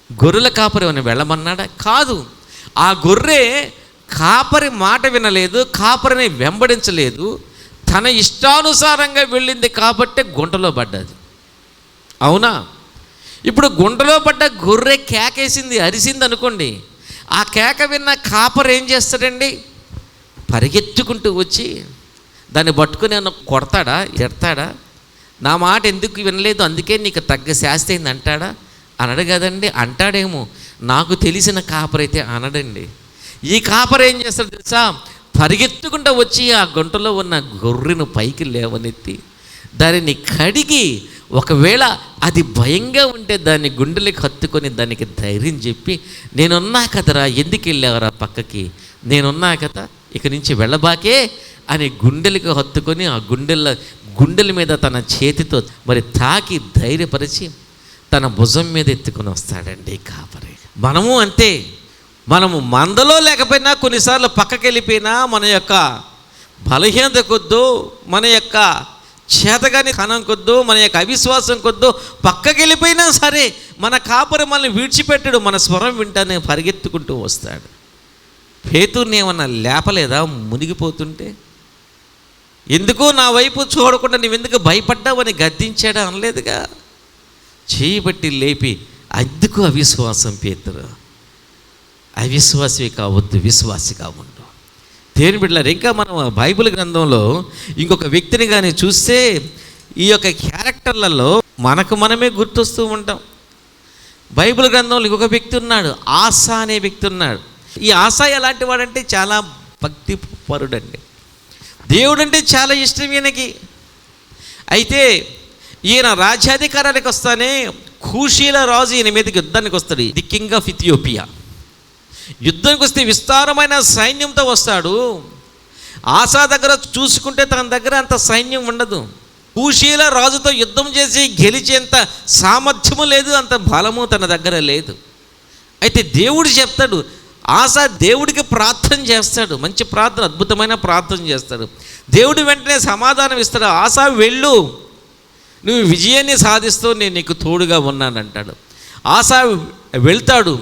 Speaker 1: గొర్రెల కాపరి అని వెళ్ళమన్నాడా? కాదు. ఆ గొర్రె కాపరి మాట వినలేదు, కాపరిని వెంబడించలేదు, తన ఇష్టానుసారంగా వెళ్ళింది కాబట్టి గుంటలో పడ్డది. అవునా? ఇప్పుడు గుంటలో పడ్డ గొర్రె కేకేసింది, అరిసింది అనుకోండి, ఆ కేక విన్న కాపరి ఏం చేస్తాడండి? పరిగెత్తుకుంటూ వచ్చి దాన్ని పట్టుకుని ఏమన్నా కొడతాడా, ఎడతాడా? నా మాట ఎందుకు వినలేదు అందుకే నీకు తగ్గ శాస్తి అయింది అంటాడా? అనడు కదండి. అంటాడేమో, నాకు తెలిసిన కాపరైతే అనడండి. ఈ కాపరి ఏం చేస్తాడు తెలుసా? పరిగెత్తుకుంటూ వచ్చి ఆ గుంటలో ఉన్న గొర్రెను పైకి లేవనెత్తి దానిని కడిగి, ఒకవేళ అది భయంగా ఉంటే దాన్ని గుండెలకి హత్తుకొని దానికి ధైర్యం చెప్పి, నేనున్నా కదరా, ఎందుకు వెళ్ళావరా పక్కకి, నేనున్నా కదా, ఇక నుంచి వెళ్ళబాకే అని గుండెలకు హత్తుకొని ఆ గుండెల మీద తన చేతితో మరి తాకి ధైర్యపరిచి తన భుజం మీద ఎత్తుకొని వస్తాడండి కాపరి. మనము అంతే. మనము మందలో లేకపోయినా కొన్నిసార్లు పక్కకి వెళ్ళిపోయినా మన యొక్క బలహీనత కొద్దు, మన యొక్క చేతగాని కణం కొద్దు, మన యొక్క అవిశ్వాసం కొద్దు పక్కకి వెళ్ళిపోయినా సరే మన కాపరి మనల్ని విడిచిపెట్టడు. మన స్వరం వింటానే పరిగెత్తుకుంటూ వస్తాడు. పేతుర్ని ఏమన్నా లేపలేదా మునిగిపోతుంటే? ఎందుకు నా వైపు చూడకుండా నువ్వెందుకు భయపడ్డావని గద్దించాడా? అనలేదుగా. చేయబట్టి లేపి, అందుకు అవిశ్వాసం పేతురు, అవిశ్వాసి కావద్దు, విశ్వాసి కావద్దు. దేవుని బిడ్డలారా, ఇంకా మనం బైబిల్ గ్రంథంలో ఇంకొక వ్యక్తిని కానీ చూస్తే ఈ యొక్క క్యారెక్టర్లలో మనకు మనమే గుర్తొస్తూ ఉంటాం. బైబిల్ గ్రంథంలో ఇంకొక వ్యక్తి ఉన్నాడు, ఆసా అనే వ్యక్తి ఉన్నాడు. ఈ ఆసా ఎలాంటి వాడంటే చాలా భక్తి పరుడండి. దేవుడంటే చాలా ఇష్టం ఈయనకి. అయితే ఈయన రాజ్యాధికారానికి వస్తానే కూషీల రాజు ఈయన మీదకి యుద్ధానికి వస్తాడు. The king of Ethiopia. యుద్ధానికి వస్తే విస్తారమైన సైన్యంతో వస్తాడు. ఆసా దగ్గర చూసుకుంటే తన దగ్గర అంత సైన్యం ఉండదు. కూషీల రాజుతో యుద్ధం చేసి గెలిచేంత సామర్థ్యము లేదు, అంత బలము తన దగ్గర లేదు. అయితే దేవుడు చెప్తాడు, ఆసా దేవుడికి ప్రార్థన చేస్తాడు. మంచి ప్రార్థన, అద్భుతమైన ప్రార్థన చేస్తాడు. దేవుడు వెంటనే సమాధానం ఇస్తాడు. ఆసా వెళ్ళు, నువ్వు విజయాన్ని సాధిస్తూ నేను నీకు తోడుగా ఉన్నానంటాడు. ఆసా వెళ్తాడు,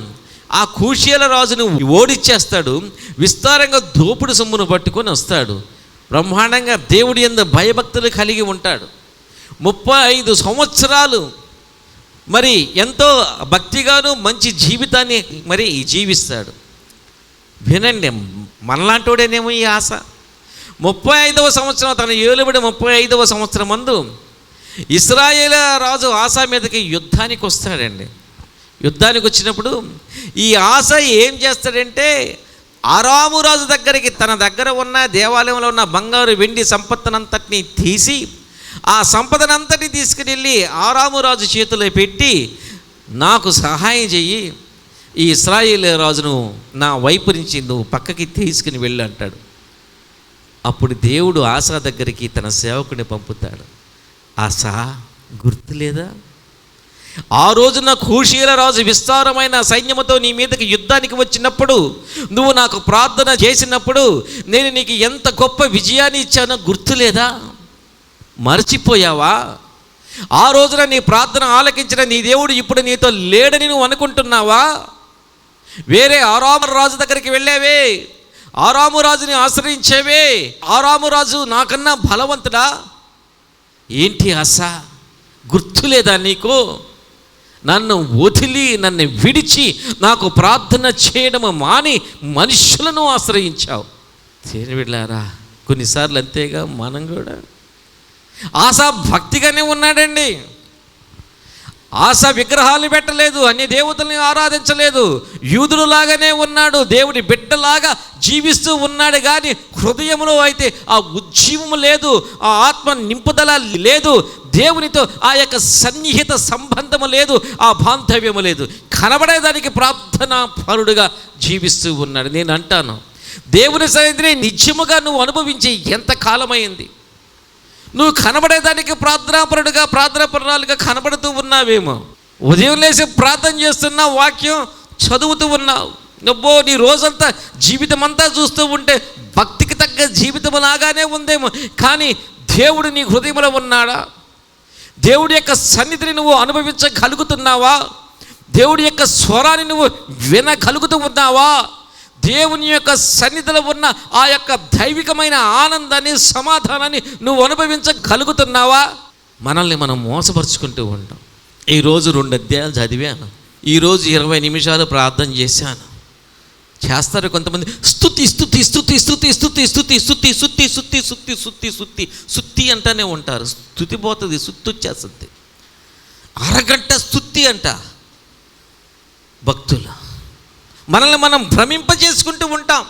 Speaker 1: ఆ కూషీల రాజును ఓడిచ్చేస్తాడు. విస్తారంగా దోపుడు సొమ్మును పట్టుకొని వస్తాడు. బ్రహ్మాండంగా దేవుడి యందు భయభక్తులు కలిగి ఉంటాడు. 35 సంవత్సరాలు మరి ఎంతో భక్తిగాను మంచి జీవితాన్ని మరి జీవిస్తాడు. వినండి, మనలాంటోడేనేమో ఈ ఆశ. 35వ సంవత్సరం, తన ఏలుబడి 35వ సంవత్సరం మందు ఇశ్రాయేలు రాజు ఆసా మీదకి యుద్ధానికి వస్తాడండి. యుద్ధానికి వచ్చినప్పుడు ఈ ఆస ఏం చేస్తాడంటే, ఆరాము రాజు దగ్గరికి తన దగ్గర ఉన్న దేవాలయంలో ఉన్న బంగారు వెండి సంపత్తునంతటిని తీసి, ఆ సంపదనంతటిని తీసుకుని వెళ్ళి ఆరాము రాజు చేతిలో పెట్టి, నాకు సహాయం చెయ్యి, ఈ ఇశ్రాయేలు రాజును నా వైపు నుంచి నువ్వు పక్కకి తీసుకుని వెళ్ళి అంటాడు. అప్పుడు దేవుడు ఆసా దగ్గరికి తన సేవకుని పంపుతాడు. ఆసా, గుర్తులేదా? ఆ రోజున కూషీల రాజు విస్తారమైన సైన్యముతో నీ మీదకి యుద్ధానికి వచ్చినప్పుడు నువ్వు నాకు ప్రార్థన చేసినప్పుడు నేను నీకు ఎంత గొప్ప విజయాన్ని ఇచ్చానో గుర్తులేదా? మర్చిపోయావా? ఆ రోజున నీ ప్రార్థన ఆలకించిన నీ దేవుడు ఇప్పుడు నీతో లేడని నువ్వు అనుకుంటున్నావా? వేరే ఆరాము రాజు దగ్గరికి వెళ్ళావే, ఆరాము రాజుని ఆశ్రయించేవే. ఆరాము రాజు నాకన్నా బలవంతుడా? ఏంటి ఆశ? గుర్తులేదా నీకు? నన్ను వదిలి నన్ను విడిచి నాకు ప్రార్థన చేయడము మాని మనుషులను ఆశ్రయించావు. చేని వెళ్ళారా? కొన్నిసార్లు అంతేగా మనం కూడా. ఆశ భక్తిగానే ఉన్నాడండి. ఆశ విగ్రహాలు పెట్టలేదు, అన్ని దేవతల్ని ఆరాధించలేదు, యూదులాగానే ఉన్నాడు, దేవుడి బిడ్డలాగా జీవిస్తూ ఉన్నాడు. కానీ హృదయంలో అయితే ఆ ఉజ్జీవం లేదు, ఆ ఆత్మ నింపుదల లేదు, దేవునితో ఆ యొక్క సన్నిహిత సంబంధము లేదు, ఆ బాంధవ్యము లేదు. కనబడేదానికి ప్రార్థనా పరుడుగా జీవిస్తూ ఉన్నాడు. నేను అంటాను, దేవుని సన్నిధిని నిత్యముగా నువ్వు అనుభవించి ఎంత కాలమైంది? నువ్వు కనబడేదానికి ప్రార్థనాపరుడుగా ప్రార్థనాపరురాలుగా కనబడుతూ ఉన్నావేమో. ఉదయం లేచి ప్రార్థన చేస్తున్నా, వాక్యం చదువుతూ ఉన్నావు. నువ్వు నీ రోజంతా జీవితం అంతా చూస్తూ ఉంటే భక్తికి తగ్గ జీవితం లాగానే ఉందేమో. కానీ దేవుడు నీ హృదయంలో ఉన్నాడా? దేవుడి యొక్క సన్నిధిని నువ్వు అనుభవించగలుగుతున్నావా? దేవుడి యొక్క స్వరాన్ని నువ్వు వినగలుగుతూ ఉన్నావా? దేవుని యొక్క సన్నిధిలో ఉన్న ఆ యొక్క దైవికమైన ఆనందాన్ని, సమాధానాన్ని నువ్వు అనుభవించగలుగుతున్నావా? మనల్ని మనం మోసపరుచుకుంటూ ఉంటాం. ఈరోజు 2 అధ్యాయాలు చదివాను, ఈరోజు 20 నిమిషాలు ప్రార్థన చేశాను. చేస్తారు కొంతమంది, స్తుతి స్తుతి స్తుతి స్తుతి స్తుతి స్తుతి స్తుతి స్తుతి స్తుతి స్తుతి స్తుతి స్తుతి స్తుతి అంటానే ఉంటారు. స్తుతి పోతుంది, సుత్తి వచ్చేస్తుంది. అరగంట స్తుతి అంట. భక్తులు మనల్ని మనం భ్రమింపజేసుకుంటూ ఉంటాం.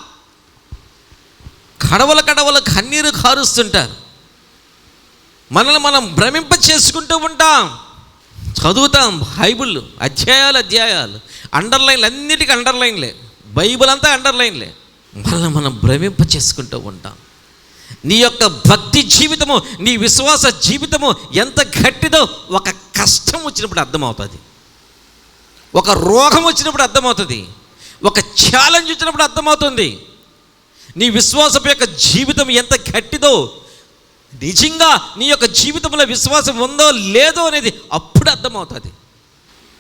Speaker 1: కడవల కన్నీరు కారుస్తుంటారు. మనల్ని మనం భ్రమింప చేసుకుంటూ ఉంటాం. చదువుతాం బైబిల్ అధ్యాయాలు, అండర్లైన్లు, అన్నిటికీ అండర్లైన్లే, బైబిల్ అంతా అండర్లైన్లే. మనల్ని మనం భ్రమింప చేసుకుంటూ ఉంటాం. నీ యొక్క భక్తి జీవితము, నీ విశ్వాస జీవితము ఎంత గట్టిదో ఒక కష్టం వచ్చినప్పుడు అర్థమవుతుంది, ఒక రోగం వచ్చినప్పుడు అర్థమవుతుంది, ఒక ఛాలెంజ్ వచ్చినప్పుడు అర్థమవుతుంది. నీ విశ్వాసపు యొక్క జీవితం ఎంత గట్టిదో, నిజంగా నీ యొక్క జీవితంలో విశ్వాసం ఉందో లేదో అనేది అప్పుడు అర్థమవుతుంది.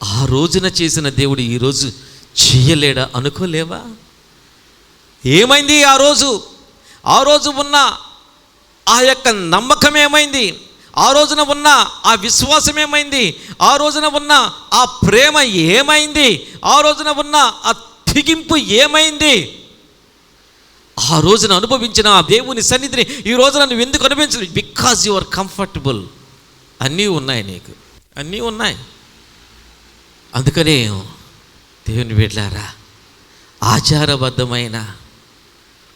Speaker 1: ఆ రోజున చేసిన దేవుడు ఈరోజు చేయలేడా అనుకోలేవా? ఏమైంది ఆ రోజు ఉన్న ఆ యొక్క నమ్మకం ఏమైంది? ఆ రోజున ఉన్న ఆ విశ్వాసం ఏమైంది? ఆ రోజున ఉన్న ఆ ప్రేమ ఏమైంది? ఆ రోజున ఉన్న ఆ తెగింపు ఏమైంది? ఆ రోజున అనుభవించిన ఆ దేవుని సన్నిధిని ఈ రోజున నువ్వు ఎందుకు అనుభవించలేదు? Because you are comfortable. అన్నీ ఉన్నాయి, నీకు అన్నీ ఉన్నాయి. అందుకనే దేవుని బిడ్డలారా, ఆచారబద్ధమైన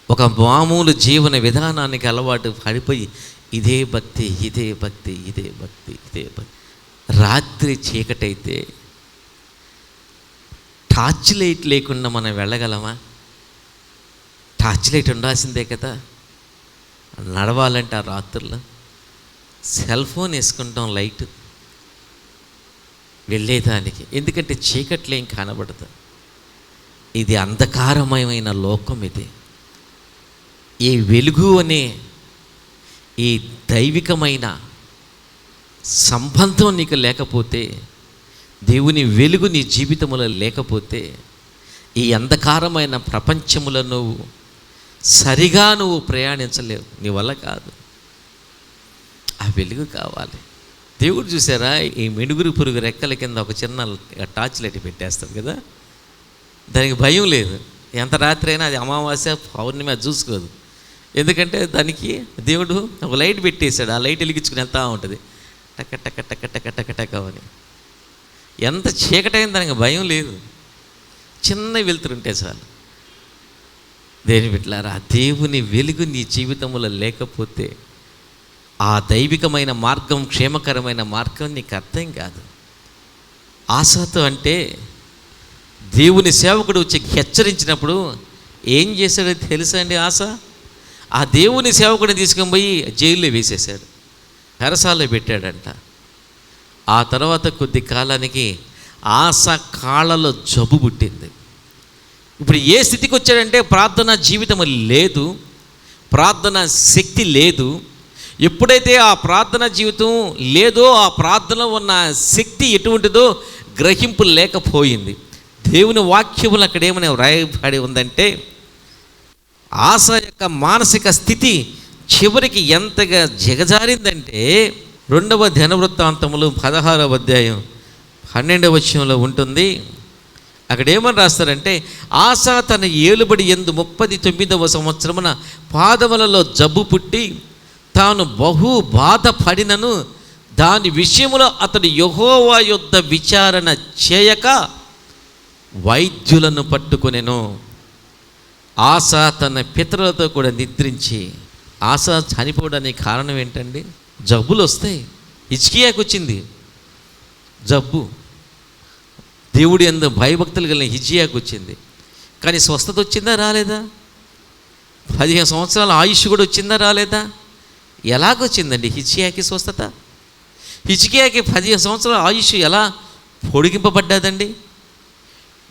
Speaker 1: ఒక మామూలు జీవన విధానానికి అలవాటు పడిపోయి ఇదే భక్తి. రాత్రి చీకటైతే టార్చ్ లైట్ లేకుండా మనం వెళ్ళగలమా? టార్చ్ లైట్ ఉండాల్సిందే కదా నడవాలంటే. ఆ రాత్రుల్లో సెల్ ఫోన్ వేసుకుంటాం లైట్ వెళ్ళేదానికి, ఎందుకంటే చీకట్లో ఏం కనబడదు. ఇది అంధకారమయమైన లోకం. ఇది ఈ వెలుగు అనే ఈ దైవికమైన సంబంధం నీకు లేకపోతే, దేవుని వెలుగు నీ జీవితంలో లేకపోతే, ఈ అంధకారమైన ప్రపంచములో నువ్వు సరిగా ప్రయాణించలేవు. నీ వల్ల కాదు. ఆ వెలుగు కావాలి. దేవుడు చూసారా, ఈ మినుగురు పురుగు రెక్కల కింద ఒక చిన్న టార్చ్ లైట్ పెట్టేస్తాడు కదా, దానికి భయం లేదు. ఎంత రాత్రి అయినా, అది అమావాస్య పౌర్ణమి అది చూసుకోదు. ఎందుకంటే దానికి దేవుడు ఒక లైట్ పెట్టేశాడు. ఆ లైట్ వెలిగించుకుని వెళ్తూ ఉంటుంది, టక్క టక్క టక్క టక్క టక్క టక్క అని. ఎంత చీకటైన దానికి భయం లేదు, చిన్న వెలుతురుంటే చాలు. దేని బిడ్డలారా, దేవుని వెలుగు నీ జీవితంలో లేకపోతే ఆ దైవికమైన మార్గం, క్షేమకరమైన మార్గం నీకు అర్థం కాదు. ఆశతో అంటే దేవుని సేవకుడు వచ్చి హెచ్చరించినప్పుడు ఏం చేశాడో తెలుసా అండి? ఆశ ఆ దేవుని సేవకుడిని తీసుకొని పోయి జైల్లో వేసేశాడు, చెరసాల్లో పెట్టాడంట. ఆ తర్వాత కొద్ది కాలానికి ఆస కాళ్ళలో జబ్బు పుట్టింది. ఇప్పుడు ఏ స్థితికి వచ్చాడంటే ప్రార్థనా జీవితం లేదు, ప్రార్థన శక్తి లేదు. ఎప్పుడైతే ఆ ప్రార్థన జీవితం లేదో ఆ ప్రార్థనలో ఉన్న శక్తి ఎటువంటిదో గ్రహింపు లేకపోయింది. దేవుని వాక్యములు అక్కడ ఏమని వ్రాయబడి ఉందంటే, ఆస యొక్క మానసిక స్థితి చివరికి ఎంతగా దిగజారిందంటే 2వ దినవృత్తాంతములు 16వ అధ్యాయం 12వ వచనంలో ఉంటుంది. అక్కడ ఏమని రాస్తారంటే, ఆస తన ఏలుబడి యందు 39వ సంవత్సరమున పాదములలో జబ్బు పుట్టి తాను బహు బాధపడినను దాని విషయములో అతడు యెహోవా యొద్ద విచారణ చేయక వైద్యులను పట్టుకొనెను. ఆస తన పితరులతో కూడా నిద్రించి, ఆస చనిపోవడానికి కారణం ఏంటండి? జబ్బులు వస్తాయి. హిజ్కియాకు వచ్చింది జబ్బు, దేవుడి యందు భయభక్తులు కలిగిన హిజ్కియాకు వచ్చింది. కానీ స్వస్థత వచ్చిందా రాలేదా? 15 సంవత్సరాల ఆయుష్ కూడా వచ్చిందా రాలేదా? ఎలాగొచ్చిందండి హిజ్కియాకి స్వస్థత? హిజ్కియాకి 15 సంవత్సరాల ఆయుష్ ఎలా పొడిగింపబడ్డాదండి?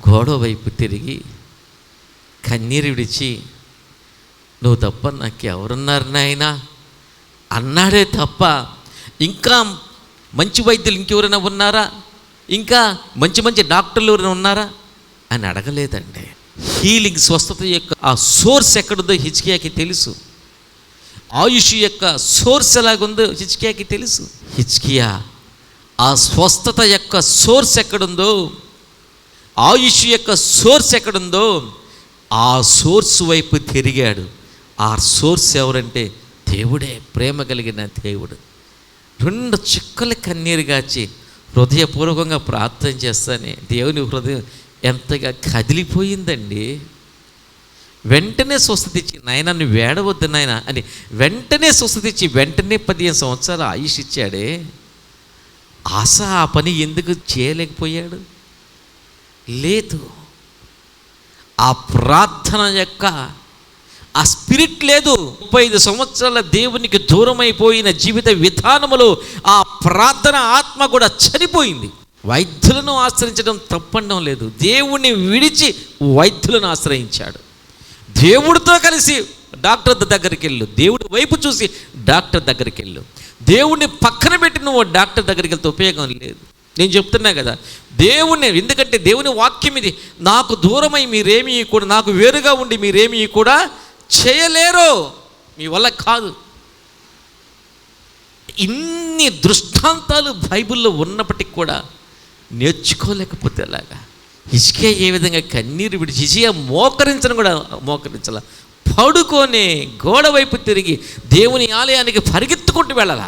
Speaker 1: గోడ వైపు తిరిగి కన్నీరు విడిచి, నువ్వు తప్ప నాకు ఎవరున్నారు నాయనా అన్నాడే తప్ప ఇంకా మంచి వైద్యులు ఇంకెవరైనా ఉన్నారా, ఇంకా మంచి మంచి డాక్టర్లు ఎవరైనా ఉన్నారా అని అడగలేదండి. హీలింగ్, స్వస్థత యొక్క ఆ సోర్స్ ఎక్కడుందో హిజ్కియాకి తెలుసు. ఆయుష్ యొక్క సోర్స్ ఎలాగుందో హిజ్కియాకి తెలుసు. హిజ్కియా ఆ స్వస్థత యొక్క సోర్స్ ఎక్కడుందో, ఆయుష్ యొక్క సోర్స్ ఎక్కడుందో ఆ సోర్స్ వైపు తిరిగాడు. ఆ సోర్స్ ఎవరంటే దేవుడే, ప్రేమ కలిగిన దేవుడు. 2 చుక్కల కన్నీరు గాచి హృదయపూర్వకంగా ప్రార్థన చేస్తానే దేవుని హృదయం ఎంతగా కదిలిపోయిందండి. వెంటనే స్వస్థత ఇచ్చి, నాయన నువ్వు వేడవద్దు నాయన అని వెంటనే స్వస్థత ఇచ్చి వెంటనే 15 సంవత్సరాల ఆయుష్ ఇచ్చాడే. ఆస ఆ పని ఎందుకు చేయలేకపోయాడు? లేదు, ఆ ప్రార్థన యొక్క ఆ స్పిరిట్ లేదు. 35 సంవత్సరాల దేవునికి దూరమైపోయిన జీవిత విధానములో ఆ ప్రార్థన ఆత్మ కూడా చనిపోయింది. వైద్యులను ఆశ్రయించడం తప్పండం లేదు. దేవుణ్ణి విడిచి వైద్యులను ఆశ్రయించాడు. దేవుడితో కలిసి డాక్టర్ దగ్గరికి వెళ్ళు, దేవుడి వైపు చూసి డాక్టర్ దగ్గరికి వెళ్ళు. దేవుణ్ణి పక్కన పెట్టి నువ్వు డాక్టర్ దగ్గరికి వెళ్తే ఉపయోగం లేదు. నేను చెప్తున్నా కదా, దేవుణ్ణి, ఎందుకంటే దేవుని వాక్యం ఇది, నాకు దూరమై మీరేమీ కూడా, నాకు వేరుగా ఉండి మీరేమీ కూడా చేయలేరు, మీ వల్ల కాదు. ఇన్ని దృష్టాంతాలు బైబిల్లో ఉన్నప్పటికీ కూడా నేర్చుకోలేకపోతే ఎలాగా? హిజ్కియా ఏ విధంగా కన్నీరు విడిచి, హిజ్కియా మోకరించను కూడా మోకరించాల, పడుకొని గోడ వైపు తిరిగి దేవుని ఆలయానికి పరిగెత్తుకుంటూ వెళ్ళాల.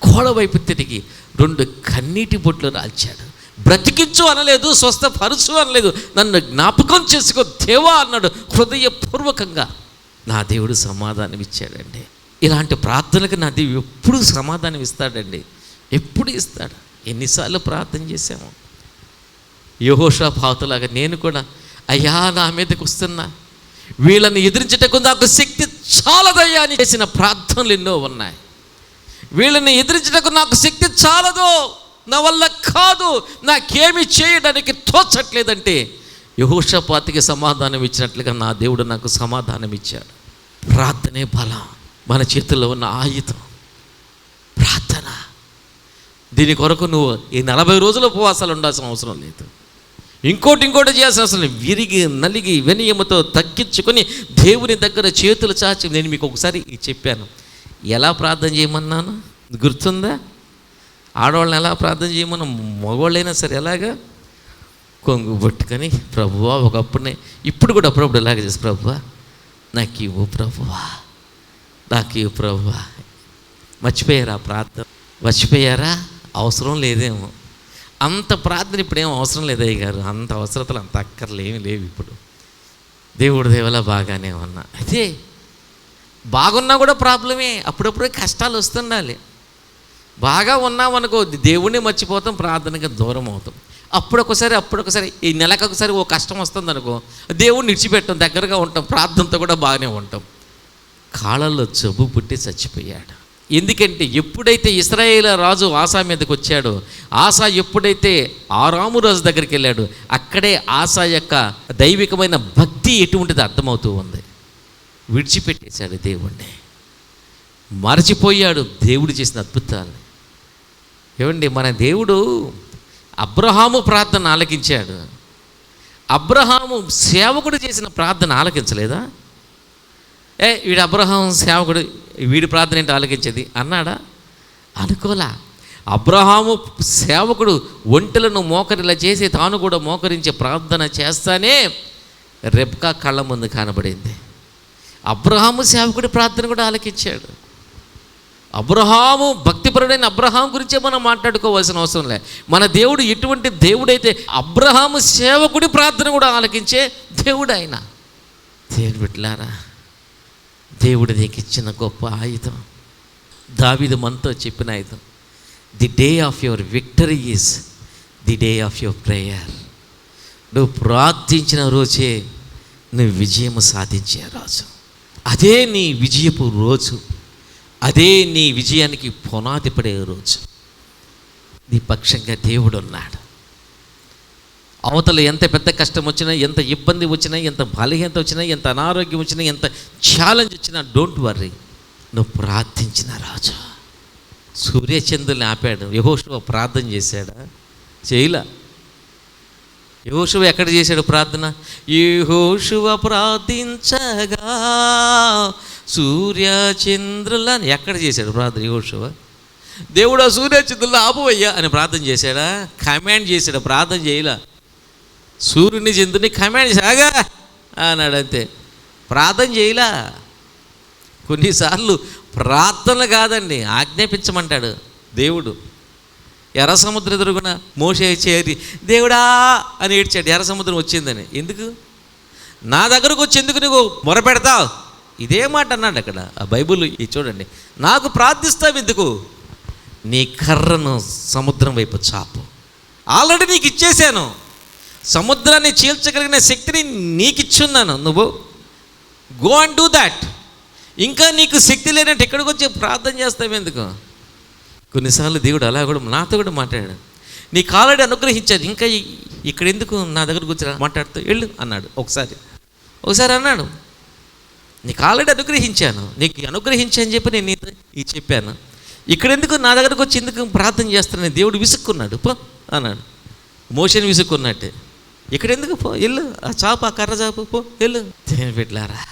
Speaker 1: గోడ వైపు తిరిగి 2 కన్నీటి బొట్లు రాల్చాడు. బ్రతికించు అనలేదు, స్వస్థపరచు అనలేదు, నన్ను జ్ఞాపకం చేసుకో దేవా అన్నాడు హృదయపూర్వకంగా. నా దేవుడు సమాధానం ఇచ్చాడండి. ఇలాంటి ప్రార్థనలకు నా దేవుడు ఎప్పుడు సమాధానం ఇస్తాడండి, ఎప్పుడు ఇస్తాడు. ఎన్నిసార్లు ప్రార్థన చేశాము. యెహోషాపాతులాగా నేను కూడా, అయ్యా నా మీదకి వస్తున్నా, వీళ్ళని ఎదిరించటకు నాకు శక్తి చాలదయ్యా అని చేసిన ప్రార్థనలు ఎన్నో ఉన్నాయి. వీళ్ళని ఎదిరించటకు నాకు శక్తి చాలదు, నా వల్ల కాదు, నాకేమి చేయడానికి తోచట్లేదంటే యెహోషాపాతుకి సమాధానం ఇచ్చినట్లుగా నా దేవుడు నాకు సమాధానం ఇచ్చాడు. ప్రార్థనే బలం, మన చేతుల్లో ఉన్న ఆయుధం ప్రార్థన. దీని కొరకు నువ్వు ఈ 40 రోజుల ఉపవాసాలు ఉండాల్సిన అవసరం లేదు. ఇంకోటి చేయాల్సిన అవసరం లేదు. విరిగి నలిగి వినయముతో తగ్గించుకొని దేవుని దగ్గర చేతులు చాచి, నేను మీకు ఒకసారి చెప్పాను ఎలా ప్రార్థన చేయమన్నాను, గుర్తుందా? ఆడవాళ్ళని ఎలా ప్రార్థన చేయమన్నా, మగవాళ్ళైనా సరే ఎలాగా కొంగు పట్టుకొని, ప్రభువా, ఒకప్పుడునే, ఇప్పుడు కూడా అప్పుడప్పుడు ఎలాగ చేసి, ప్రభువా నాకు ఇవ్వు, ప్రభువా నాకు ఇవ్వు, ప్రభువా. మర్చిపోయారా ప్రార్థన? మర్చిపోయారా? అవసరం లేదేమో అంత ప్రార్థన. ఇప్పుడేం అవసరం లేదు అయ్య గారు, అంత అవసరతలు అంత అక్కర్లేమి లేవు ఇప్పుడు. దేవుడి దేవలా బాగానే ఉన్నా. అయితే బాగున్నా కూడా ప్రాబ్లమే, అప్పుడప్పుడే కష్టాలు వస్తుండాలి. బాగా ఉన్నామనుకో దేవుణ్ణి మర్చిపోతాం, ప్రార్థనకి దూరం అవుతాం. అప్పుడొకసారి ఈ నెలకొకసారి ఓ కష్టం వస్తుంది అనుకో, దేవుణ్ణి విడిచిపెట్టాం, దగ్గరగా ఉంటాం, ప్రార్థనతో కూడా బాగానే ఉంటాం. కాళ్ళల్లో జబ్బు పుట్టి చచ్చిపోయాడు. ఎందుకంటే ఎప్పుడైతే ఇశ్రాయేలు రాజు ఆసా మీదకి వచ్చాడో, ఆసా ఎప్పుడైతే ఆరాము రాజు దగ్గరికి వెళ్ళాడు, అక్కడే ఆసా యొక్క దైవికమైన భక్తి ఎటువంటిది అర్థమవుతూ ఉంది. విడిచిపెట్టేశాడు దేవుణ్ణి, మరచిపోయాడు దేవుడు చేసిన అద్భుతాలు. ఏమండి, మన దేవుడు అబ్రహాము ప్రార్థన ఆలకించాడు. అబ్రహాము సేవకుడు చేసిన ప్రార్థన ఆలకించలేదా? వీడు అబ్రహాం సేవకుడు, వీడి ప్రార్థన ఏంటి ఆలకించేది అన్నాడా? అనుకోలా. అబ్రహాము సేవకుడు ఒంటెలను మోకరిలా చేసి తాను కూడా మోకరించే ప్రార్థన చేస్తానే రెబ్కా కళ్ళ ముందు కనబడింది. అబ్రహాము సేవకుడి ప్రార్థన కూడా ఆలకించాడు. అబ్రహాము భక్తిపరుడైన అబ్రహాం గురించే మనం మాట్లాడుకోవాల్సిన అవసరం లే. మన దేవుడు ఎటువంటి దేవుడైతే అబ్రహాము సేవకుడి ప్రార్థన కూడా ఆలకించే దేవుడు ఆయన. దేవుని బిడ్డలారా, దేవుడు నీకు ఇచ్చిన గొప్ప ఆయుధం, దావీదు మనతో చెప్పిన ఆయుధం, the day of your victory is the day of your prayer. నువ్వు ప్రార్థించిన రోజే నువ్వు విజయము సాధించే రోజు. అదే నీ విజయపు రోజు, అదే నీ విజయానికి పునాది పడే రోజు. నీ పక్షంగా దేవుడు ఉన్నాడు. అవతల ఎంత పెద్ద కష్టం వచ్చినా, ఎంత ఇబ్బంది వచ్చినా, ఎంత బలహీనత వచ్చినా, ఎంత అనారోగ్యం వచ్చినా, ఎంత ఛాలెంజ్ వచ్చినా, డోంట్ వర్రీ, నువ్వు ప్రార్థించిన రాజు. సూర్యచంద్రుల్ని ఆపాడు. యెహోషువ ప్రార్థన చేశాడా? చేయలా. యెహోషువ ఎక్కడ చేశాడు ప్రార్థన? యెహోషువ ప్రార్థించగా సూర్యచంద్రులని ఎక్కడ చేశాడు ప్రార్థన? యెహోషువ దేవుడు సూర్యచంద్రులు ఆపువయ్యా అని ప్రార్థన చేశాడా? కమాండ్ చేశాడు, ప్రార్థన చేయలా. సూర్యుని చంద్రుని కమాండ్ సాగా అన్నాడు, అంతే. ప్రార్థన చేయలా. కొన్నిసార్లు ప్రార్థన కాదండి, ఆజ్ఞాపించమంటాడు దేవుడు. ఎర్ర సముద్రం ఎదురుగున మోషే చేరి దేవుడా అని ఏడ్చాడు, ఎర్ర సముద్రం వచ్చిందని. ఎందుకు? నా దగ్గరకు వచ్చి ఎందుకు నువ్వు మొరపెడతావు? ఇదే మాట అన్నాడు అక్కడ ఆ బైబిల్. ఇది చూడండి, నాకు ప్రార్థిస్తావు ఎందుకు? నీ కర్రను సముద్రం వైపు చాపు. ఆల్రెడీ నీకు ఇచ్చేసాను, సముద్రాన్ని చీల్చగలిగిన శక్తిని నీకు ఇచ్చున్నాను. నువ్వు గో అండ్ డూ దాట్. ఇంకా నీకు శక్తి లేనట్టు ఎక్కడికి వచ్చి ప్రార్థన చేస్తావు ఎందుకు? కొన్నిసార్లు దేవుడు అలా కూడా నాతో కూడా మాట్లాడాడు. నీకు ఆల్రెడీ అనుగ్రహించాను, ఇంకా ఇక్కడ ఎందుకు నా దగ్గర కూర్చొని మాట్లాడుతూ వెళ్ళు అన్నాడు. ఒకసారి అన్నాడు, నీకు ఆల్రెడీ అనుగ్రహించాను, నీకు అనుగ్రహించాను చెప్పి నేను నీతో ఇది చెప్పాను, ఇక్కడ ఎందుకు నా దగ్గరకు వచ్చి ఎందుకు ప్రార్థన చేస్తానని దేవుడు విసుక్కున్నాడు. పో అన్నాడు. మోషని విసుక్కున్నట్టే, ఇక్కడ ఎందుకు పో, వెళ్ళు, ఆ చాపు, ఆ కర్ర చాపు, పో వెళ్ళు. దేవుని బిడ్డలారా,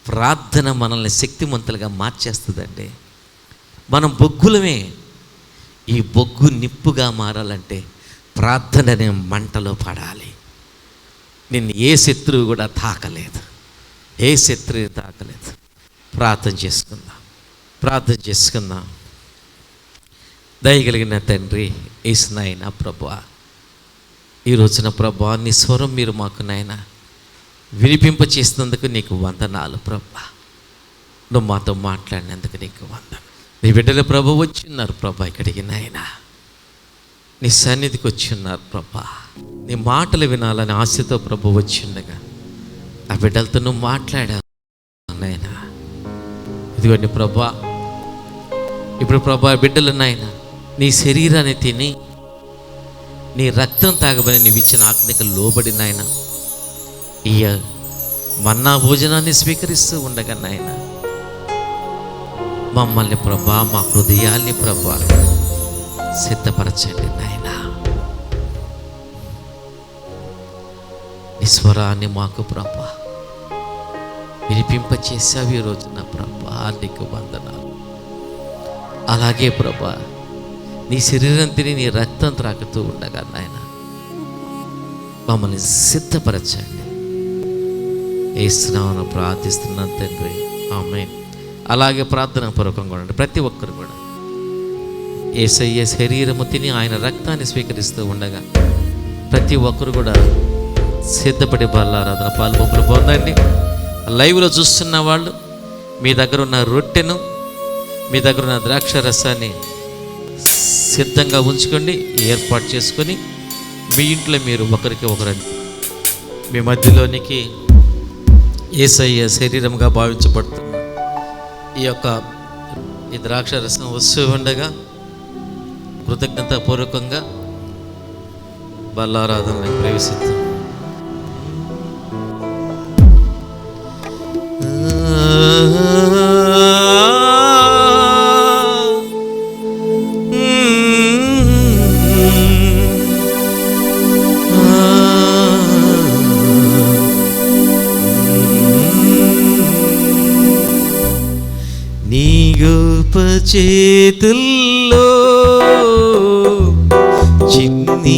Speaker 1: ప్రార్థన మనల్ని శక్తిమంతులుగా మార్చేస్తుందండి. మనం బొగ్గులమే. ఈ బొగ్గు నిప్పుగా మారాలంటే ప్రార్థన అనే మంటలో పడాలి. నిన్ను ఏ శత్రువు కూడా తాకలేదు, ఏ శత్రువు తాకలేదు. ప్రార్థన చేసుకుందాం. దయగలిగిన తండ్రి యేసు నాయనా, ప్రభువా, ఈ రోజున ప్రభువా నీ స్వరం మీరు మాకు నాయనా వినిపింప చేసినందుకు నీకు వందనాలు ప్రభువా. నువ్వు మాతో మాట్లాడినందుకు నీకు వందనాలు. నీ బిడ్డల ప్రభు వచ్చి ఉన్నారు ప్రభా, ఇక్కడికి నాయనా నీ సన్నిధికి వచ్చి ఉన్నారు ప్రభా. నీ మాటలు వినాలని ఆశతో ప్రభు వచ్చి ఉండగా ఆ బిడ్డలతో నువ్వు మాట్లాడావు నాయనా. ఇదిగోండి ప్రభా, ఇప్పుడు ప్రభా బిడ్డలు నాయనా నీ శరీరాన్ని తిని నీ రక్తం తాగబడి నీవు ఇచ్చిన ఆజ్ఞకు లోబడి నాయన ఈ మన్నా భోజనాన్ని స్వీకరిస్తూ ఉండగా నాయన మమ్మల్ని ప్రభా, మా హృదయాల్ని ప్రభా సిద్ధపరచండి నాయన. నీ స్వరాన్ని మాకు ప్రభా వినిపింపచేసావు ఈ రోజున ప్రభా, నీకు వందనాలు. అలాగే ప్రభా నీ శరీరం తిని నీ రక్తం త్రాకుతూ ఉండగా నాయన మమ్మల్ని సిద్ధపరచండి. యేసు నామమున ప్రార్థిస్తున్నాను తండ్రి, ఆమేన్. అలాగే ప్రార్థన పూర్వకంగా ఉండండి ప్రతి ఒక్కరు కూడా. యేసయ్య శరీరము తిని ఆయన రక్తాన్ని స్వీకరిస్తూ ఉండగా ప్రతి ఒక్కరు కూడా సిద్ధపడి బలారాధన పాల్పొంపులు పొందండి. లైవ్లో చూస్తున్న వాళ్ళు మీ దగ్గర ఉన్న రొట్టెను, మీ దగ్గర ఉన్న ద్రాక్ష రసాన్ని సిద్ధంగా ఉంచుకోండి, ఏర్పాటు చేసుకొని మీ ఇంట్లో మీరు ఒకరికి ఒకరు మీ మధ్యలోనికి యేసయ్య శరీరంగా భావించబడుతున్న ఈ యొక్క ఈ ద్రాక్షరసం వస్తూ ఉండగా కృతజ్ఞతాపూర్వకంగా బల్లారాధనకు ప్రవేశిద్దాం. నీ గొప్ప చేతుల్లో చిన్ని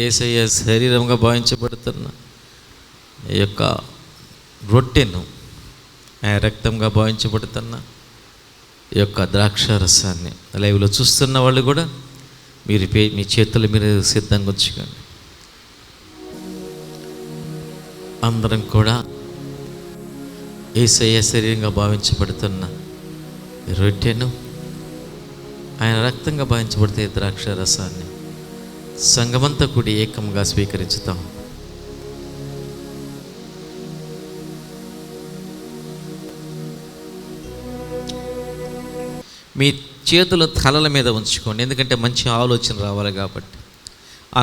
Speaker 1: యేసయ్య శరీరంగా భావించబడుతున్న ఈ యొక్క రొట్టెను రక్తంగా భావించబడుతున్న ఈ యొక్క ద్రాక్ష రసాన్ని లైవ్లో చూస్తున్న వాళ్ళు కూడా మీరు మీ చేతులు మీరు సిద్ధంగా ఉంచుకోండి. అందరం కూడా యేసయ్య శరీరంగా భావించబడుతున్న రొట్టెను ఆయన రక్తంగా భావించబడితే ద్రాక్ష రసాన్ని సంఘమంతా కూడి ఏకంగా స్వీకరించుతాం. మీ చేతులు తలల మీద ఉంచుకోండి, ఎందుకంటే మంచి ఆలోచన రావాలి కాబట్టి.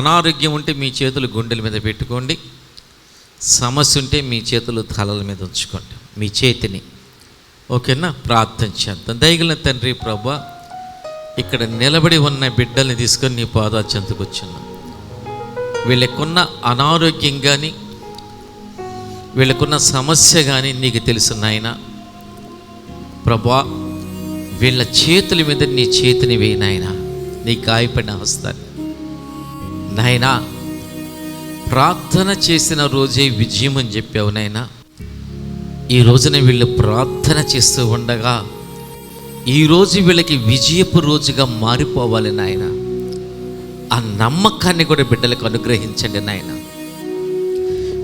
Speaker 1: అనారోగ్యం ఉంటే మీ చేతులు గుండెల మీద పెట్టుకోండి, సమస్య ఉంటే మీ చేతులు తలల మీద ఉంచుకోండి, మీ చేతిని. ఓకేనా? ప్రార్థన చేద్దాం. దయగల తండ్రి ప్రభువా, ఇక్కడ నిలబడి ఉన్న బిడ్డల్ని తీసుకొని నీ పాదాల చెంతకు వచ్చున్నాం. వీళ్ళకున్న అనారోగ్యం కానీ వీళ్ళకున్న సమస్య కానీ నీకు తెలుసు నాయన. ప్రభా, వీళ్ళ చేతుల మీద నీ చేతిని వేయి నాయన, నీ గాయపడిన అవస్థని నాయనా. ప్రార్థన చేసిన రోజే విజయం అని చెప్పావు నాయన. ఈ రోజున వీళ్ళు ప్రార్థన చేస్తూ ఉండగా ఈరోజు వీళ్ళకి విజయపు రోజుగా మారిపోవాలి నాయన. ఆ నమ్మకాన్ని కూడా బిడ్డలకు అనుగ్రహించండి నాయన.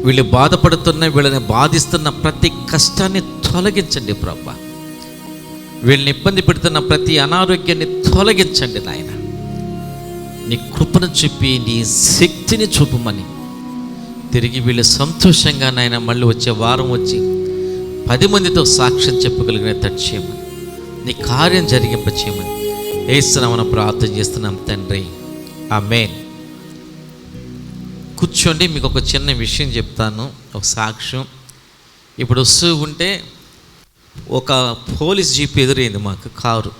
Speaker 1: వీళ్ళు బాధపడుతున్న, వీళ్ళని బాధిస్తున్న ప్రతి కష్టాన్ని తొలగించండి ప్రభా. వీళ్ళని ఇబ్బంది పెడుతున్న ప్రతి అనారోగ్యాన్ని తొలగించండి నాయన. నీ కృపను చూపి, నీ శక్తిని చూపమని, తిరిగి వీళ్ళు సంతోషంగా నాయన మళ్ళీ వచ్చే వారం వచ్చి 10 మందితో సాక్ష్యం చెప్పగలిగిన చేయమని, నీ కార్యం జరిగింపచేయమని యేసునామమున ప్రార్థన చేస్తున్నాం తండ్రి, ఆమేన్. కూర్చోండి. మీకు ఒక చిన్న విషయం చెప్తాను, ఒక సాక్ష్యం. ఇప్పుడు వస్తూ ఉంటే ఒక పోలీస్ జీప్ ఎదురైంది మాకు. కారు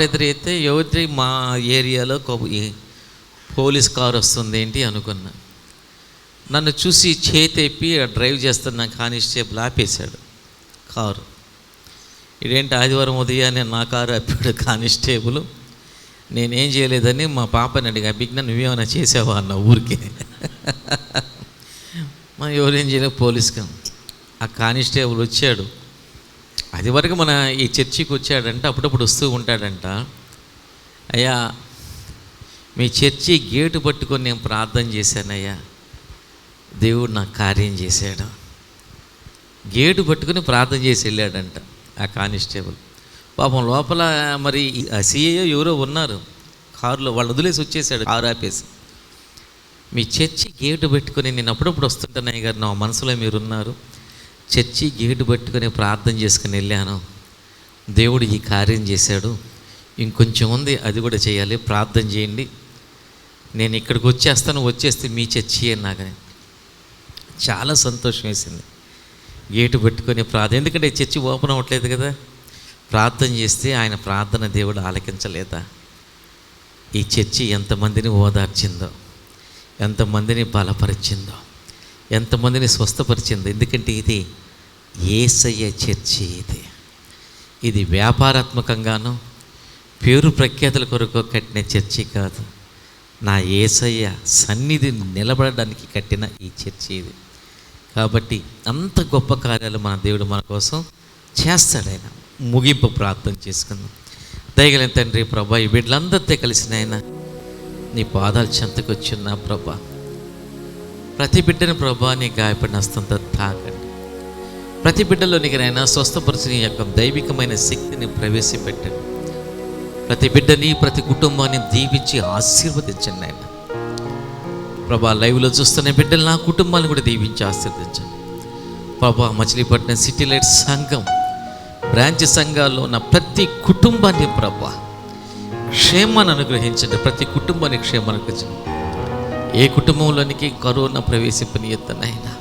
Speaker 1: ఎదురైతే ఎవరి మా ఏరియాలో పోలీస్ కారు వస్తుంది ఏంటి అనుకున్నా. నన్ను చూసి చేతెప్పి డ్రైవ్ చేస్తున్న కానిస్టేబుల్ ఆపేశాడు కారు. ఇదేంటి ఆదివారం ఉదయాన్నే నా కారు ఆపాడు కానిస్టేబుల్. నేనేం చేయలేదని మా పాపని అడిగా, బిగ్న నువ్వేమైనా చేసావా అన్న ఊరికి. మా ఎవరేం చేయలేదు పోలీస్గా. ఆ కానిస్టేబుల్ వచ్చాడు. అది వరకు మన ఈ చర్చికి వచ్చాడంట, అప్పుడప్పుడు వస్తూ ఉంటాడంట. అయ్యా, మీ చర్చి గేటు పట్టుకొని నేను ప్రార్థన చేశానయ్యా, దేవుడు నాకు కార్యం చేశాడు. గేటు పట్టుకుని ప్రార్థన చేసి వెళ్ళాడంట ఆ కానిస్టేబుల్. పాపం లోపల మరి సిఐ ఎవరో ఉన్నారు కారులో, వాళ్ళు వదిలేసి వచ్చేసాడు కారు ఆపేసి. మీ చర్చి గేటు పెట్టుకొని నేను అప్పుడప్పుడు వస్తుంటానయ్య గారు, నా మనసులో మీరున్నారు. చర్చి గేటు పట్టుకొని ప్రార్థన చేసుకుని వెళ్ళాను, దేవుడు ఈ కార్యం చేశాడు. ఇంకొంచెం ఉంది, అది కూడా చేయాలి, ప్రార్థన చేయండి. నేను ఇక్కడికి వచ్చేస్తే మీ చర్చి అని నాకని చాలా సంతోషం వేసింది. గేటు పెట్టుకొని ప్రార్థన, ఎందుకంటే చర్చి ఓపెన్ అవ్వట్లేదు కదా. ప్రార్థన చేస్తే ఆయన ప్రార్థన దేవుడు ఆలకించలేదా? ఈ చర్చి ఎంతమందిని ఓదార్చిందో, ఎంతమందిని బలపరిచిందో, ఎంతమందిని స్వస్థపరిచిందో. ఎందుకంటే ఇది యేసయ్య చర్చి. ఇది వ్యాపారాత్మకంగానూ పేరు ప్రఖ్యాతుల కొరకు కట్టిన చర్చి కాదు. నా యేసయ్య సన్నిధి నిలబడడానికి కట్టిన ఈ చర్చి ఇది. కాబట్టి అంత గొప్ప కార్యాలు మన దేవుడు మన కోసం చేస్తాడు. ఆయన ముగింపు ప్రార్థన చేసుకుందాం. దయగలిగిన తండ్రి ప్రభా, ఈ బిడ్డలందరితో కలిసిన ఆయన నీ పాదాలు చెంతకు వచ్చిన ప్రభా, ప్రతి బిడ్డను ప్రభా నీ గాయపడిన హస్తంతో తాకండి. ప్రతి బిడ్డలోనికి నాయన స్వస్థపరిచిన యొక్క దైవికమైన శక్తిని ప్రవేశపెట్టండి. ప్రతి బిడ్డని, ప్రతి కుటుంబాన్ని దీవించి ఆశీర్వదించండి నాయన. ప్రభా, లైవ్లో చూస్తున్న బిడ్డలు నా కుటుంబాన్ని కూడా దీవించి ఆశీర్వదించండి ప్రభా. మచిలీపట్నం సిటీ లైట్ సంఘం బ్రాంచ్ సంఘాల్లో ఉన్న ప్రతి కుటుంబాన్ని ప్రభా క్షేమాన్ని అనుగ్రహించండి. ప్రతి కుటుంబాన్ని క్షేమాన్ని అనుగ్రహించండి. ఏ కుటుంబంలోనికి కరోనా ప్రవేశింపనీయద్దనైనా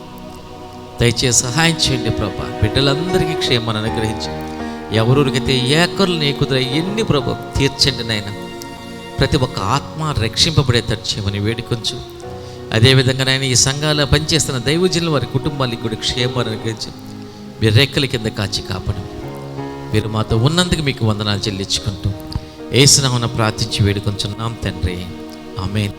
Speaker 1: దయచేసి సహాయం చేయండి ప్రభా. బిడ్డలందరికీ క్షేమాన్ని అనుగ్రహించండి. ఎవరెవరికైతే ఏకరులు నీకుదురా ఎన్ని ప్రభు తీర్చండి నాయన. ప్రతి ఒక్క ఆత్మ రక్షింపబడేటట్టు చేయమని వేడుకొంచు. అదేవిధంగా నాయన ఈ సంఘాలు పనిచేస్తున్న దైవజనుల వారి కుటుంబానికి కూడా క్షేమాన్ని అనుగ్రహించి మీరు రెక్కల కింద కాచి కాపాడు. మీరు మాతో ఉన్నందుకు మీకు వందనాలు చెల్లించుకుంటూ యేసు నామమున ప్రార్థించి వేడుకొంచున్నాం తండ్రి, ఆమేన్.